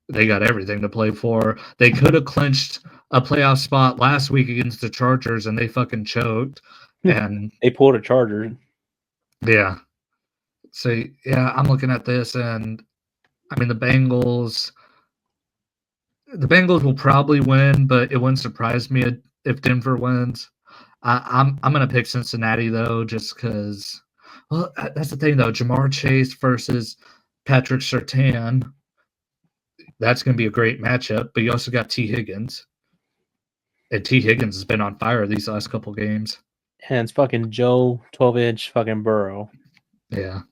they got everything to play for. They could have clinched a playoff spot last week against the Chargers, and they fucking choked. And They pulled a Charger. yeah, so yeah, I'm looking at this, and I mean the Bengals. The Bengals will probably win, but it wouldn't surprise me if Denver wins. I'm gonna pick Cincinnati though, just because. Well, that's the thing though. Jamar Chase versus Patrick Surtain. That's gonna be a great matchup. But you also got T. Higgins, and T. Higgins has been on fire these last couple games. And it's fucking Joe 12-inch fucking Burrow. Yeah,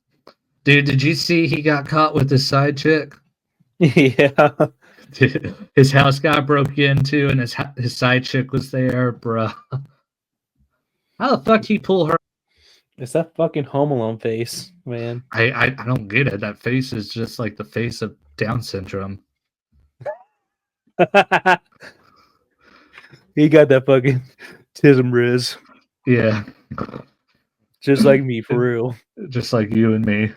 dude. Did you see he got caught with his side chick? Yeah. His house got broke into, and his side chick was there, bruh. How the fuck he pull her? It's that fucking Home Alone face, man. I don't get it. That face is just like the face of Down syndrome. He got that fucking tism riz. Yeah, Just like me, for real. just like you and me.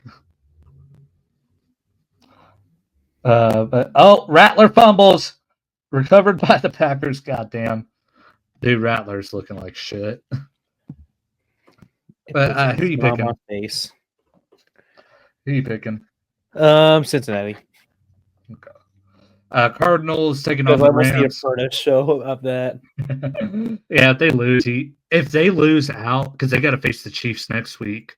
But Rattler fumbles, recovered by the Packers. Goddamn, dude, Rattler's looking like shit. But who you picking? Face. Who you picking? Cincinnati. Okay. Cardinals taking on the Rams. A furnace show of that. Yeah, if they lose out, because they got to face the Chiefs next week.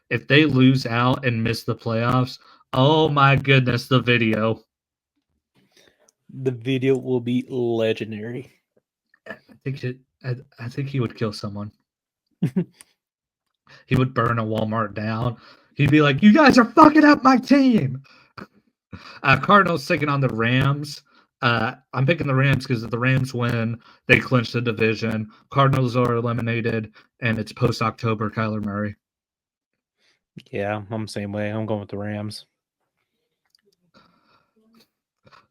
If they lose out and miss the playoffs, oh my goodness, the video. The video will be legendary. I think he would kill someone. He would burn a Walmart down. He'd be like, "You guys are fucking up my team." Cardinals taking on the Rams. I'm picking the Rams because if the Rams win, they clinch the division. Cardinals are eliminated, and it's post-October Kyler Murray. Yeah, I'm the same way. I'm going with the Rams.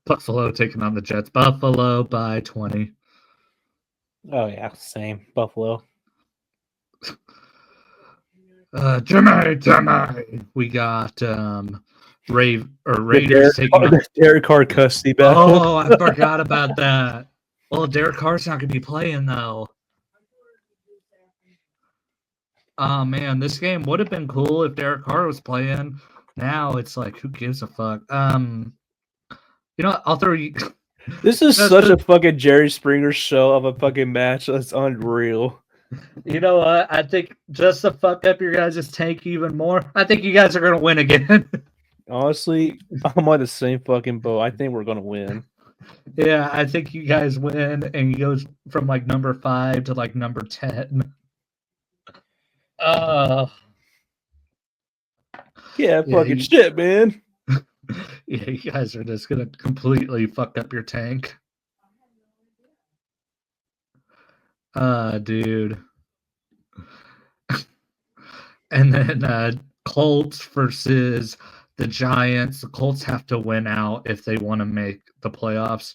Buffalo taking on the Jets. Buffalo by 20. Oh, yeah, same. Buffalo. Jimmy. We got Raiders taking on Derek Carr custody battle. Oh, I forgot about that. Well, Derek Carr's not going to be playing, though. Oh, man, this game would have been cool if Derek Carr was playing. Now it's like, who gives a fuck? You know what? I'll throw you. This is such a fucking Jerry Springer show of a fucking match. That's unreal. You know what? I think just to fuck up your guys' tank even more, I think you guys are going to win again. Honestly, I'm on the same fucking boat. I think we're going to win. Yeah, I think you guys win, and you go from like number 5 to like number 10. Yeah, fucking shit, man. Yeah, you guys are just going to completely fuck up your tank. Dude. And then Colts versus the Giants. The Colts have to win out if they want to make the playoffs.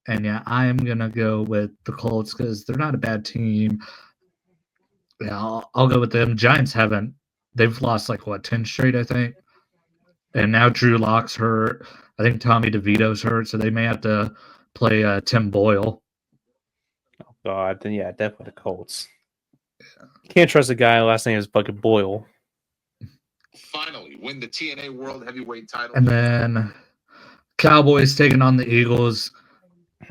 And yeah, I'm going to go with the Colts because they're not a bad team. Yeah, I'll go with them. Giants they've lost like 10 straight, I think. And now Drew Lock's hurt. I think Tommy DeVito's hurt, so they may have to play Tim Boyle. Oh, God. Then, yeah, definitely the Colts. Yeah. Can't trust a guy. Last name is fucking Boyle. Finally, win the TNA World Heavyweight title. And then Cowboys taking on the Eagles.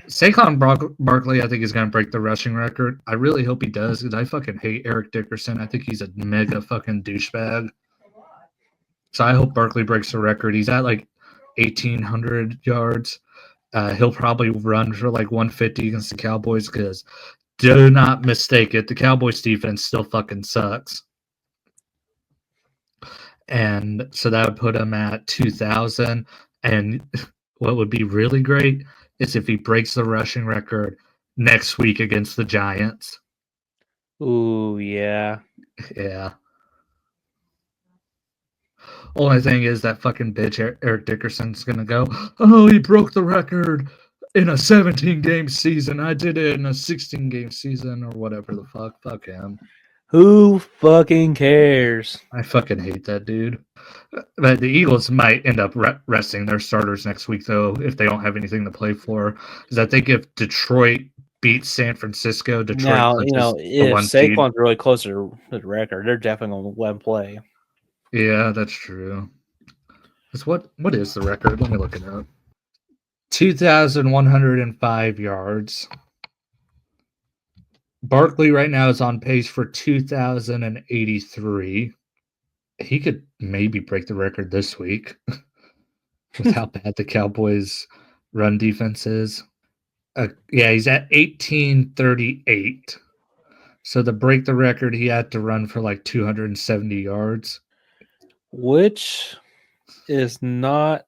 Saquon Barkley, I think, is going to break the rushing record. I really hope he does because I fucking hate Eric Dickerson. I think he's a mega fucking douchebag. So I hope Barkley breaks the record. He's at like 1,800 yards. He'll probably run for like 150 against the Cowboys because do not mistake it. The Cowboys defense still fucking sucks. And so that would put him at 2,000. And what would be really great is if he breaks the rushing record next week against the Giants. Ooh, yeah. Yeah. Only thing is that fucking bitch Eric Dickerson's gonna go, oh, he broke the record in a 17-game season. I did it in a 16-game season or whatever the fuck. Fuck him. Who fucking cares? I fucking hate that dude. But the Eagles might end up resting their starters next week, though, if they don't have anything to play for. Because I think if Detroit beats San Francisco, Detroit Now, clinches the if one seed. Saquon's really close to the record, they're definitely going to let him play. Yeah, that's true. What is the record? Let me look it up. 2,105 yards. Barkley right now is on pace for 2,083. He could maybe break the record this week with how bad the Cowboys' run defense is. Yeah, he's at 1838. So to break the record, he had to run for like 270 yards. Which is not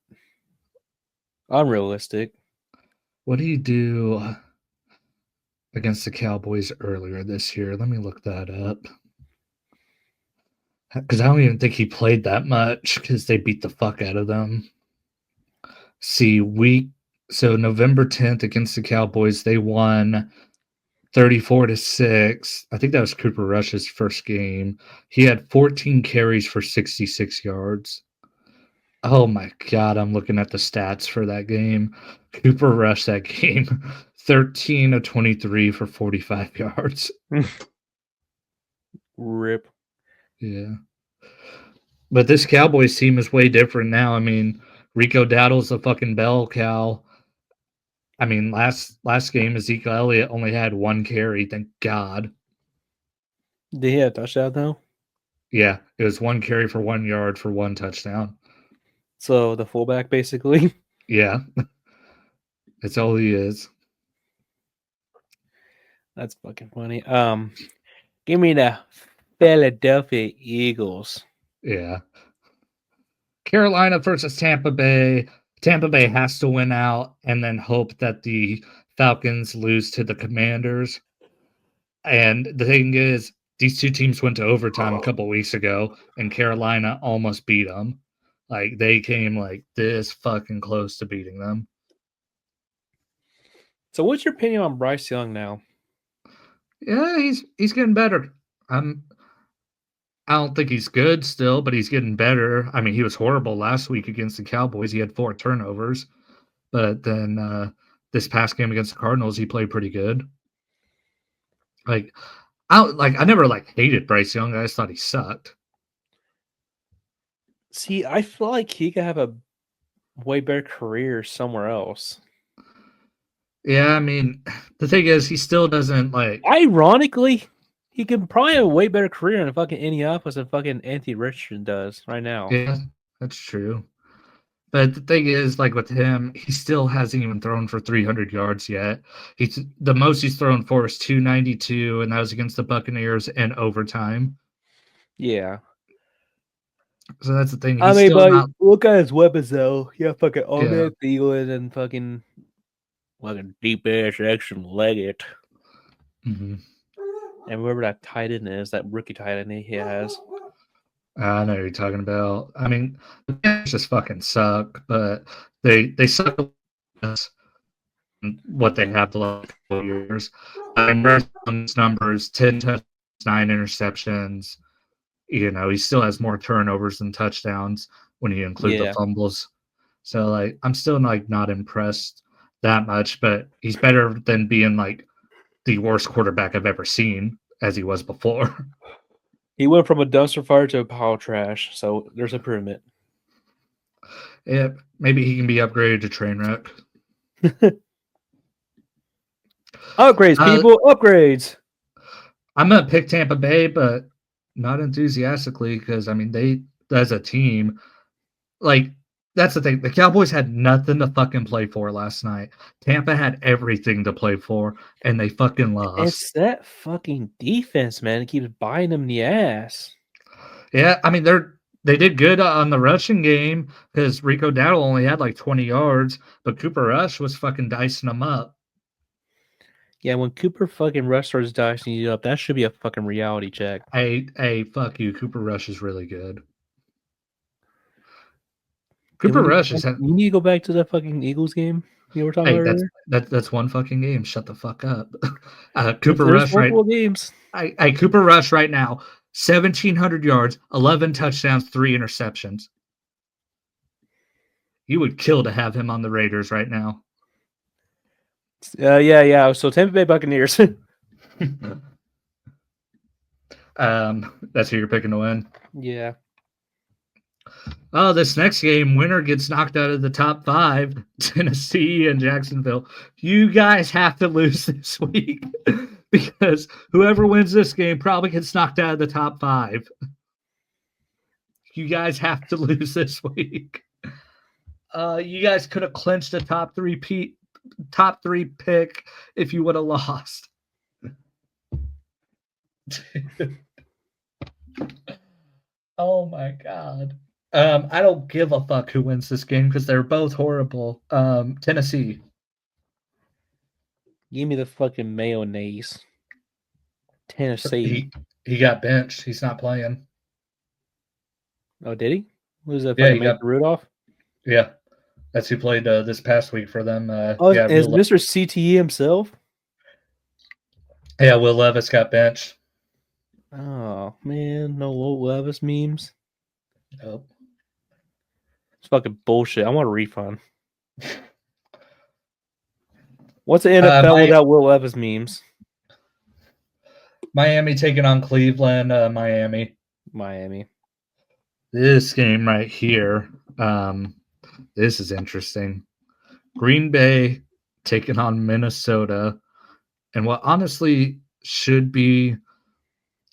unrealistic. What do you do against the Cowboys earlier this year? Let me look that up. Because I don't even think he played that much because they beat the fuck out of them. See, so November 10th against the Cowboys, they won 34-6. I think that was Cooper Rush's first game. He had 14 carries for 66 yards. Oh my God, I'm looking at the stats for that game. Cooper Rush that game, 13 of 23 for 45 yards. Rip. Yeah. But this Cowboys team is way different now. I mean, Rico Dowdle's a fucking bell cow. I mean, last game, Ezekiel Elliott only had one carry, thank God. Did he have a touchdown, though? Yeah, it was one carry for 1 yard for one touchdown. So the fullback, basically? Yeah. That's all he is. That's fucking funny. Give me the Philadelphia Eagles. Yeah. Carolina versus Tampa Bay. Tampa Bay has to win out and then hope that the Falcons lose to the Commanders. And the thing is, these two teams went to overtime a couple weeks ago, and Carolina almost beat them. Like, they came like this fucking close to beating them. So what's your opinion on Bryce Young now? Yeah, he's getting better. I don't think he's good still, but he's getting better. I mean, he was horrible last week against the Cowboys. He had 4 turnovers. But then this past game against the Cardinals, he played pretty good. I never hated Bryce Young. I just thought he sucked. See, I feel like he could have a way better career somewhere else. Yeah, I mean, the thing is, he still doesn't Ironically, he could probably have a way better career in fucking Indianapolis than fucking Anthony Richardson does right now. Yeah, that's true. But the thing is, with him, he still hasn't even thrown for 300 yards yet. The most he's thrown for is 292, and that was against the Buccaneers in overtime. Yeah. So that's the thing. But look at his weapons though. Yeah, fucking Ahmed Thielen and fucking deep ass action Leggett. Mm-hmm. And whoever that tight end is, that rookie tight end he has. I know what you're talking about. I mean, the Bears just fucking suck, but they suck what they have the last couple of years. I mean, numbers 10 touchdowns, 9 interceptions. He still has more turnovers than touchdowns when you include the fumbles. So I'm still not impressed that much, but he's better than being the worst quarterback I've ever seen as he was before. He went from a dumpster fire to a pile of trash, so there's improvement. Yeah, maybe he can be upgraded to Trainwreck. Upgrades, people, upgrades. I'm gonna pick Tampa Bay, but not enthusiastically because I mean they as a team, that's the thing. The Cowboys had nothing to fucking play for last night. Tampa had everything to play for, and they fucking lost. It's that fucking defense, man. It keeps biting them in the ass. Yeah, I mean they're They did good on the rushing game because Rico Dowdle only had like 20 yards, but Cooper Rush was fucking dicing them up. Yeah, when Cooper fucking Rush starts dicing you up, that should be a fucking reality check. Hey, fuck you. Cooper Rush is really good. Yeah, Cooper Rush is. you need to go back to that fucking Eagles game you were talking Hey, about earlier. that's one fucking game. Shut the fuck up. Cooper There's Rush, right? multiple games. Cooper Rush right now, 1,700 yards, 11 touchdowns, 3 interceptions. You would kill to have him on the Raiders right now. Yeah. So Tampa Bay Buccaneers. That's who you're picking to win. Yeah. Oh, this next game, winner gets knocked out of the top 5. Tennessee and Jacksonville. You guys have to lose this week because whoever wins this game probably gets knocked out of the top 5. You guys have to lose this week. You guys could have clinched a top three pick if you would have lost. Oh my god. I don't give a fuck who wins this game because they're both horrible. Tennessee. Give me the fucking mayonnaise. Tennessee. He got benched. He's not playing. Oh, did he? Was that Yeah, fucking he got Mason Rudolph? Yeah, that's who played this past week for them. Yeah, is Mr. CTE himself? Yeah, Will Levis got benched. Oh man, no Will Levis memes. Nope. It's fucking bullshit. I want a refund. What's the NFL without Will Levis memes? Miami taking on Cleveland. Miami. This game right here. This is interesting. Green Bay taking on Minnesota, and what honestly should be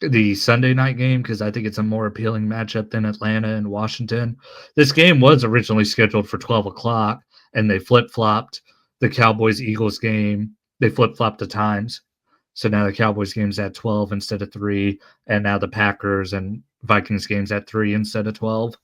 the Sunday night game because I think it's a more appealing matchup than Atlanta and Washington. This game was originally scheduled for 12 o'clock, and they flip-flopped the Cowboys-Eagles game. They flip-flopped the times. So now the Cowboys game's at 12 instead of 3, and now the Packers and Vikings game's at 3 instead of 12.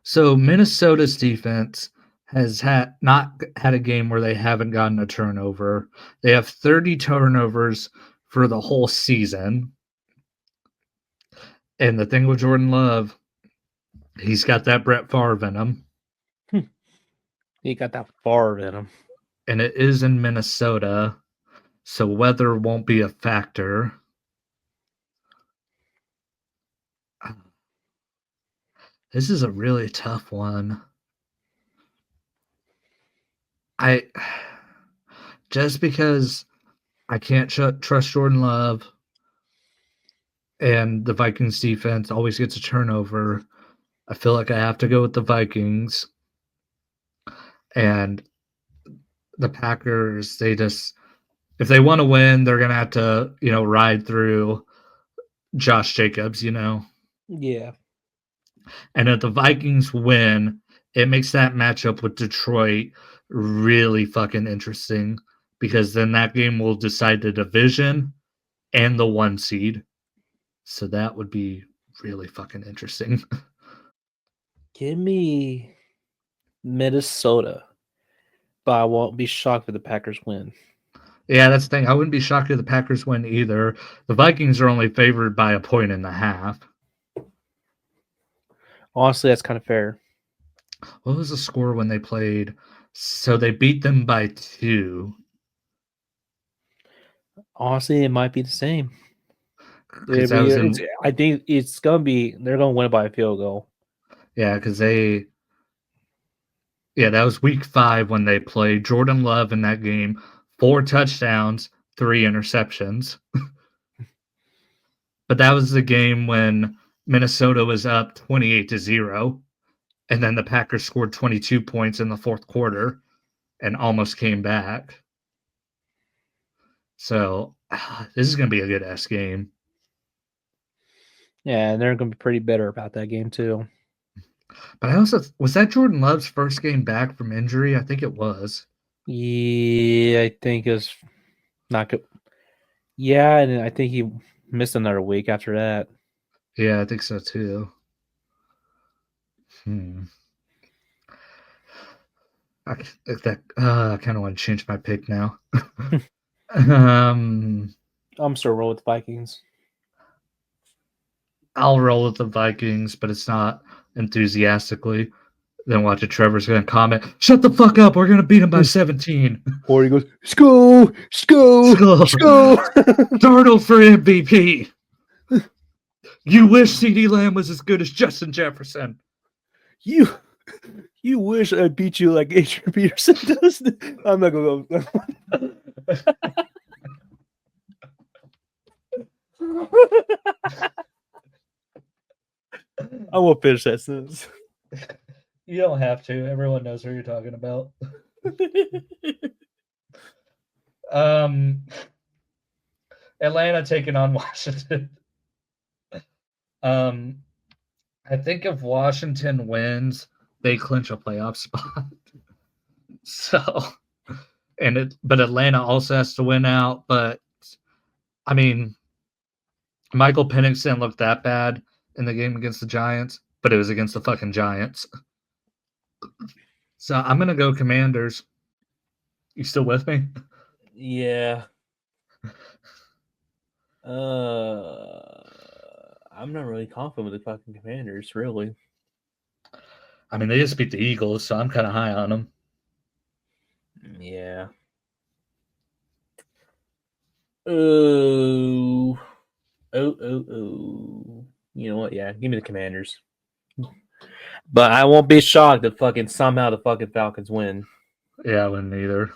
So Minnesota's defense has not had a game where they haven't gotten a turnover. They have 30 turnovers for the whole season. And the thing with Jordan Love, he's got that Brett Favre in him. He got that Favre in him. And it is in Minnesota, so weather won't be a factor. This is a really tough one. Just because I can't trust Jordan Love and the Vikings defense always gets a turnover, I feel like I have to go with the Vikings. And the Packers, if they want to win, they're going to have to, ride through Josh Jacobs, Yeah. And if the Vikings win, it makes that matchup with Detroit really fucking interesting because then that game will decide the division and the 1 seed. So that would be really fucking interesting. Give me Minnesota, but I won't be shocked if the Packers win. Yeah, that's the thing. I wouldn't be shocked if the Packers win either. The Vikings are only favored by 1.5 points. Honestly, that's kind of fair. What was the score when they played? So they beat them by 2. Honestly, it might be the same. I think it's going to be, they're going to win it by a field goal. Yeah, because that was week 5 when they played. Jordan Love in that game, 4 touchdowns, 3 interceptions. But that was the game when Minnesota was up 28-0, and then the Packers scored 22 points in the fourth quarter and almost came back. So this is going to be a good-ass game. Yeah, and they're going to be pretty bitter about that game too. But was that Jordan Love's first game back from injury? I think it was. Yeah, I think it's not good. Yeah, and I think he missed another week after that. Yeah, I think so too. I kind of want to change my pick now. I'm still rolling with the Vikings. I'll roll with the Vikings, but it's not enthusiastically. Then watch it. Trevor's going to comment, "Shut the fuck up. We're going to beat them by 17. Or he goes, "School. Darnold for MVP. You wish CeeDee Lamb was as good as Justin Jefferson. You wish I beat you like Adrian Peterson does." I'm not gonna go. I won't finish that sentence. You don't have to. Everyone knows who you're talking about. Atlanta taking on Washington. I think if Washington wins, they clinch a playoff spot. But Atlanta also has to win out. But I mean, Michael Penix didn't look that bad in the game against the Giants, but it was against the fucking Giants. So I'm gonna go Commanders. You still with me? Yeah. I'm not really confident with the fucking Commanders, really. I mean, they just beat the Eagles, so I'm kind of high on them. Yeah. Oh. You know what? Yeah, give me the Commanders. But I won't be shocked if somehow the fucking Falcons win. Yeah, I wouldn't either.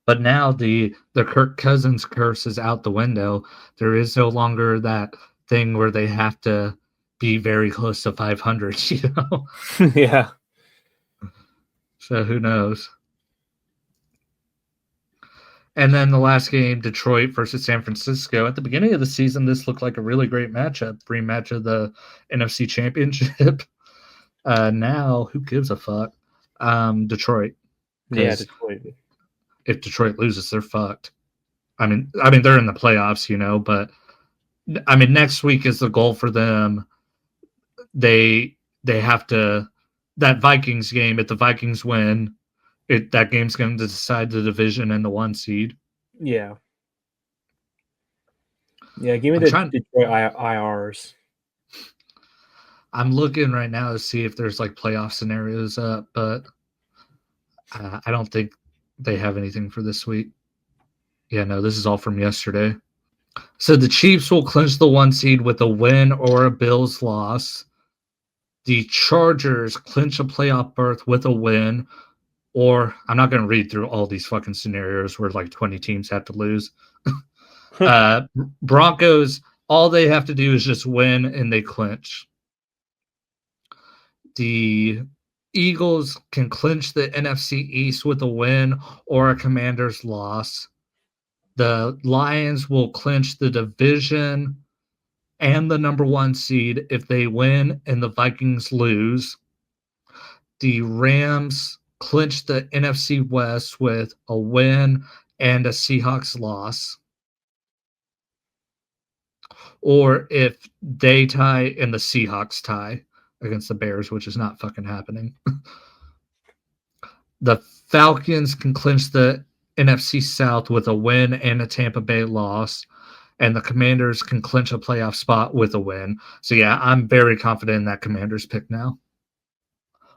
But now the Kirk Cousins curse is out the window. There is no longer that thing where they have to be very close to 500, you know? Yeah. So who knows? And then the last game, Detroit versus San Francisco. At the beginning of the season, this looked like a really great matchup, rematch of the NFC Championship. Now, who gives a fuck? Detroit. Yeah, Detroit. If Detroit loses, they're fucked. I mean, they're in the playoffs, you know, but I mean, next week is the goal for them. They have to that Vikings game. If the Vikings win, that game's going to decide the division and the 1 seed. Yeah. Yeah, give me the Detroit IRs. I'm looking right now to see if there's like playoff scenarios up, but I don't think they have anything for this week. Yeah, no, this is all from yesterday. So the Chiefs will clinch the 1 seed with a win or a Bills loss. The Chargers clinch a playoff berth with a win, or I'm not going to read through all these fucking scenarios where like 20 teams have to lose. Broncos, all they have to do is just win and they clinch. The Eagles can clinch the NFC East with a win or a Commanders loss. The Lions will clinch the division and the number 1 seed if they win and the Vikings lose. The Rams clinch the NFC West with a win and a Seahawks loss. Or if they tie and the Seahawks tie against the Bears, which is not fucking happening. The Falcons can clinch the NFC South with a win and a Tampa Bay loss, and the Commanders can clinch a playoff spot with a win. So yeah, I'm very confident in that Commanders pick now.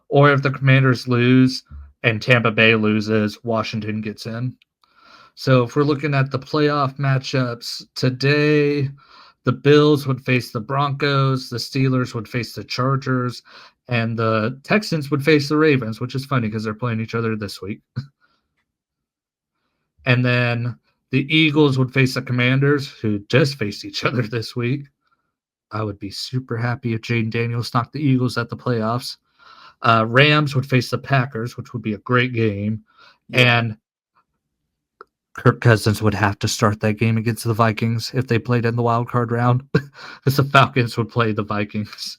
Or if the Commanders lose and Tampa Bay loses, Washington gets in. So if we're looking at the playoff matchups today, the Bills would face the Broncos, the Steelers would face the Chargers, and the Texans would face the Ravens, which is funny because they're playing each other this week. And then the Eagles would face the Commanders, who just faced each other this week. I would be super happy if Jaden Daniels knocked the Eagles at the playoffs. Rams would face the Packers, which would be a great game. Yeah. And Kirk Cousins would have to start that game against the Vikings if they played in the wild card round, because the Falcons would play the Vikings.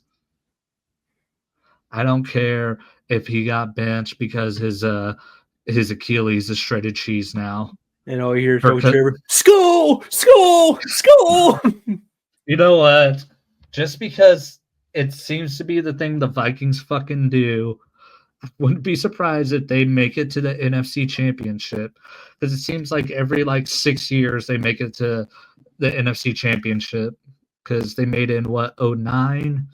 I don't care if he got benched because his Achilles is shredded cheese now. And all you hear is Or fucking could- Trevor, "Skull! Skull! Skull!" You know what? Just because it seems to be the thing the Vikings fucking do, I wouldn't be surprised if they make it to the NFC Championship. Because it seems like every 6 years they make it to the NFC Championship. Because they made in what, 09?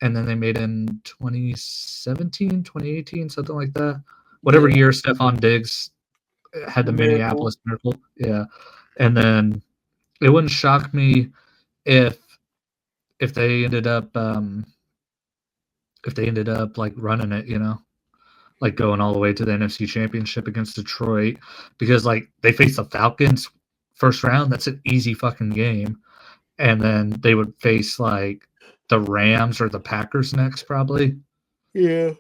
And then they made in 2017, 2018, something like that. Whatever Yeah. year Stephon Diggs had the Miracle. Minneapolis Miracle. Yeah. And then it wouldn't shock me if they ended up running it, going all the way to the NFC Championship against Detroit, because they face the Falcons first round. That's an easy fucking game, and then they would face the Rams or the Packers next, probably. Yeah.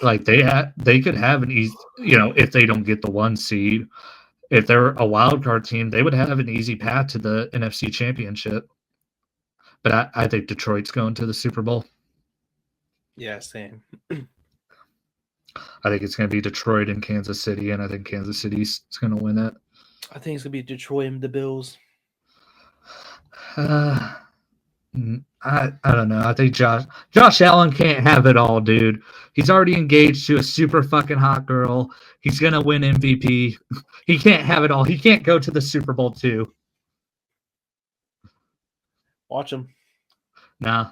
They could have an easy, if they don't get the 1 seed, if they're a wild card team, they would have an easy path to the NFC Championship. But I think Detroit's going to the Super Bowl. Yeah, same. I think it's going to be Detroit and Kansas City, and I think Kansas City's going to win it. I think it's gonna be Detroit and the Bills. I don't know. I think Josh Allen can't have it all, dude. He's already engaged to a super fucking hot girl. He's going to win MVP. He can't have it all. He can't go to the Super Bowl too. Watch him. No,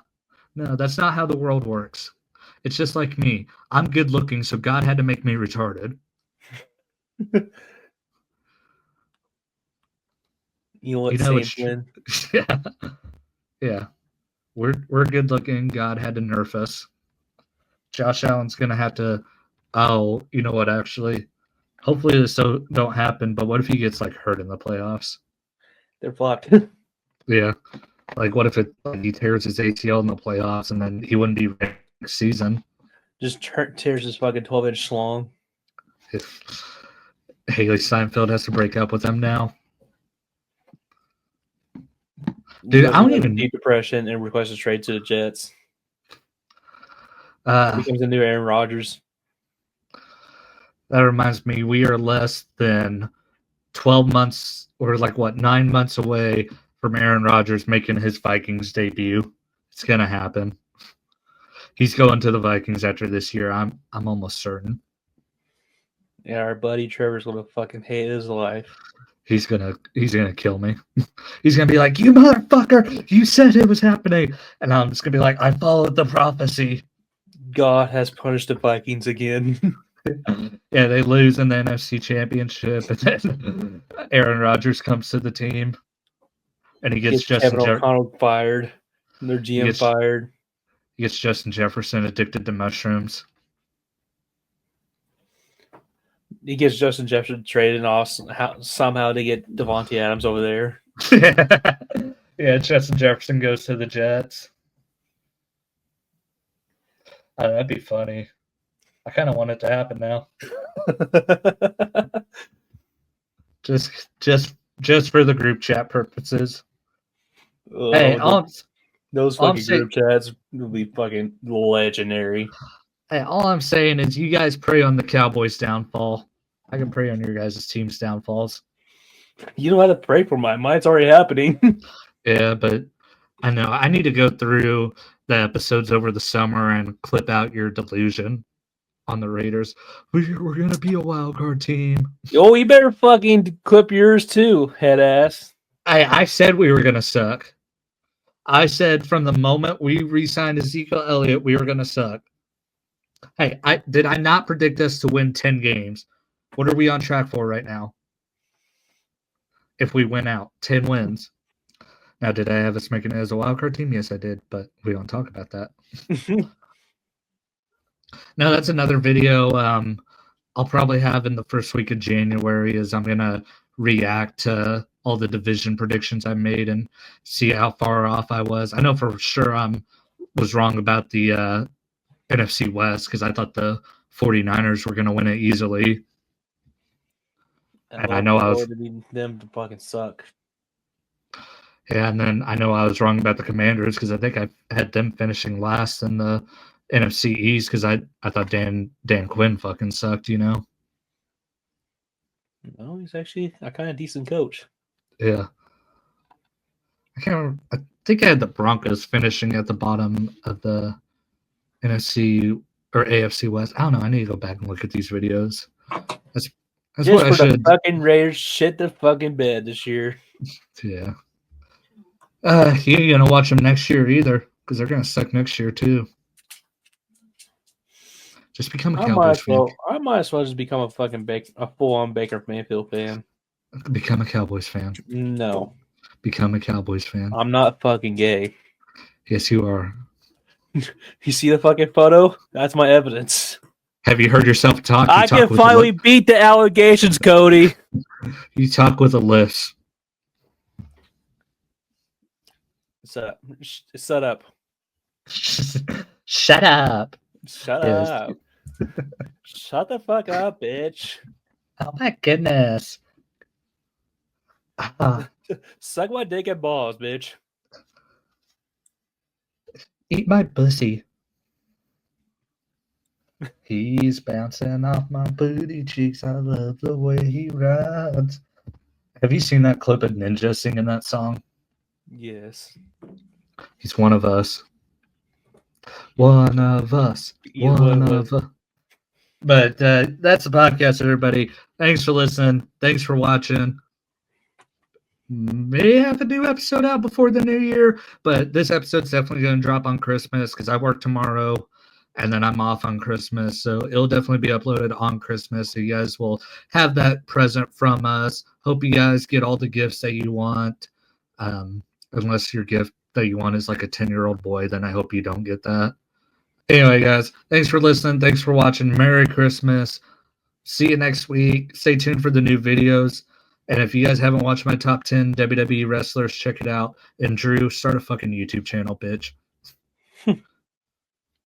that's not how the world works. It's just like me. I'm good looking, so God had to make me retarded. You know what? It's Win. Yeah. We're good looking. God had to nerf us. Josh Allen's gonna have to. Oh, you know what? Actually, hopefully this don't happen. But what if he gets hurt in the playoffs? They're fucked. Yeah. What if he tears his ACL in the playoffs and then he wouldn't be ready next season? Just tears his fucking 12-inch schlong. If Haley Steinfeld has to break up with him now. Dude, I don't even deep depression and requests a trade to the Jets. Becomes the new Aaron Rodgers. That reminds me, we are less than 12 months or 9 months away from Aaron Rodgers making his Vikings debut. It's gonna happen. He's going to the Vikings after this year. I'm almost certain. Yeah, our buddy Trevor's gonna fucking hate his life. He's gonna kill me. He's gonna be like, "You motherfucker! You said it was happening," and I'm just gonna be like, "I followed the prophecy." God has punished the Vikings again. Yeah, they lose in the NFC Championship, and then Aaron Rodgers comes to the team, and he gets Kevin O'Connell fired, and their GM fired. He gets Justin Jefferson addicted to mushrooms. He gets Justin Jefferson traded off somehow to get Devontae Adams over there. Yeah, Justin Jefferson goes to the Jets. That'd be funny. I kind of want it to happen now. just for the group chat purposes. Hey, those fucking group chats will be fucking legendary. Hey, all I'm saying is you guys pray on the Cowboys' downfall. I can pray on your guys' team's downfalls. You don't have to pray for mine. Mine's already happening. Yeah, but I know I need to go through the episodes over the summer and clip out your delusion on the Raiders. We're going to be a wild card team. Oh, you better fucking clip yours too, head ass. I said we were going to suck. I said from the moment we re-signed Ezekiel Elliott, we were going to suck. Hey, did I not predict us to win 10 games? What are we on track for right now? If we win out, 10 wins. Now, did I have us making it as a wildcard team? Yes, I did, but we don't talk about that. Now, that's another video I'll probably have in the first week of January is I'm going to react to all the division predictions I made and see how far off I was. I know for sure I was wrong about the NFC West because I thought the 49ers were going to win it easily. And I know I was them to fucking suck. Yeah, and then I know I was wrong about the Commanders because I think I had them finishing last in the NFC East because I thought Dan Quinn fucking sucked, you know. No, he's actually a kind of decent coach. Yeah. I can't remember. I think I had the Broncos finishing at the bottom of the NFC or AFC West. I don't know. I need to go back and look at these videos. That's Just what I for the should. fucking Raiders shit the fucking bed this year. Yeah. You ain't gonna watch them next year either because they're gonna suck next year too. Just become a Cowboys fan. I might as well just become a fucking a full-on Baker Mayfield fan. Become a Cowboys fan. No, Become a Cowboys fan. I'm not fucking gay. Yes, you are. You see the fucking photo? That's my evidence. Have you heard yourself talk? I can finally beat the allegations, Cody. You talk with a lisp. Shut up. Shut up. Shut up. Shut Yes. up. Shut the fuck up, bitch. Oh my goodness. Suck my dick and balls, bitch. Eat my pussy. He's bouncing off my booty cheeks. I love the way he rides. Have you seen that clip of Ninja singing that song? Yes. He's one of us. One of us. One of us. But that's the podcast, everybody. Thanks for listening. Thanks for watching. May have a new episode out before the new year, but this episode's definitely going to drop on Christmas because I work tomorrow and then I'm off on Christmas. So it'll definitely be uploaded on Christmas. So you guys will have that present from us. Hope you guys get all the gifts that you want. Unless your gift that you want is like a 10-year-old boy, then I hope you don't get that. Anyway, guys, thanks for listening. Thanks for watching. Merry Christmas. See you next week. Stay tuned for the new videos. And if you guys haven't watched my top 10 WWE wrestlers, check it out. And Drew, start a fucking YouTube channel, bitch.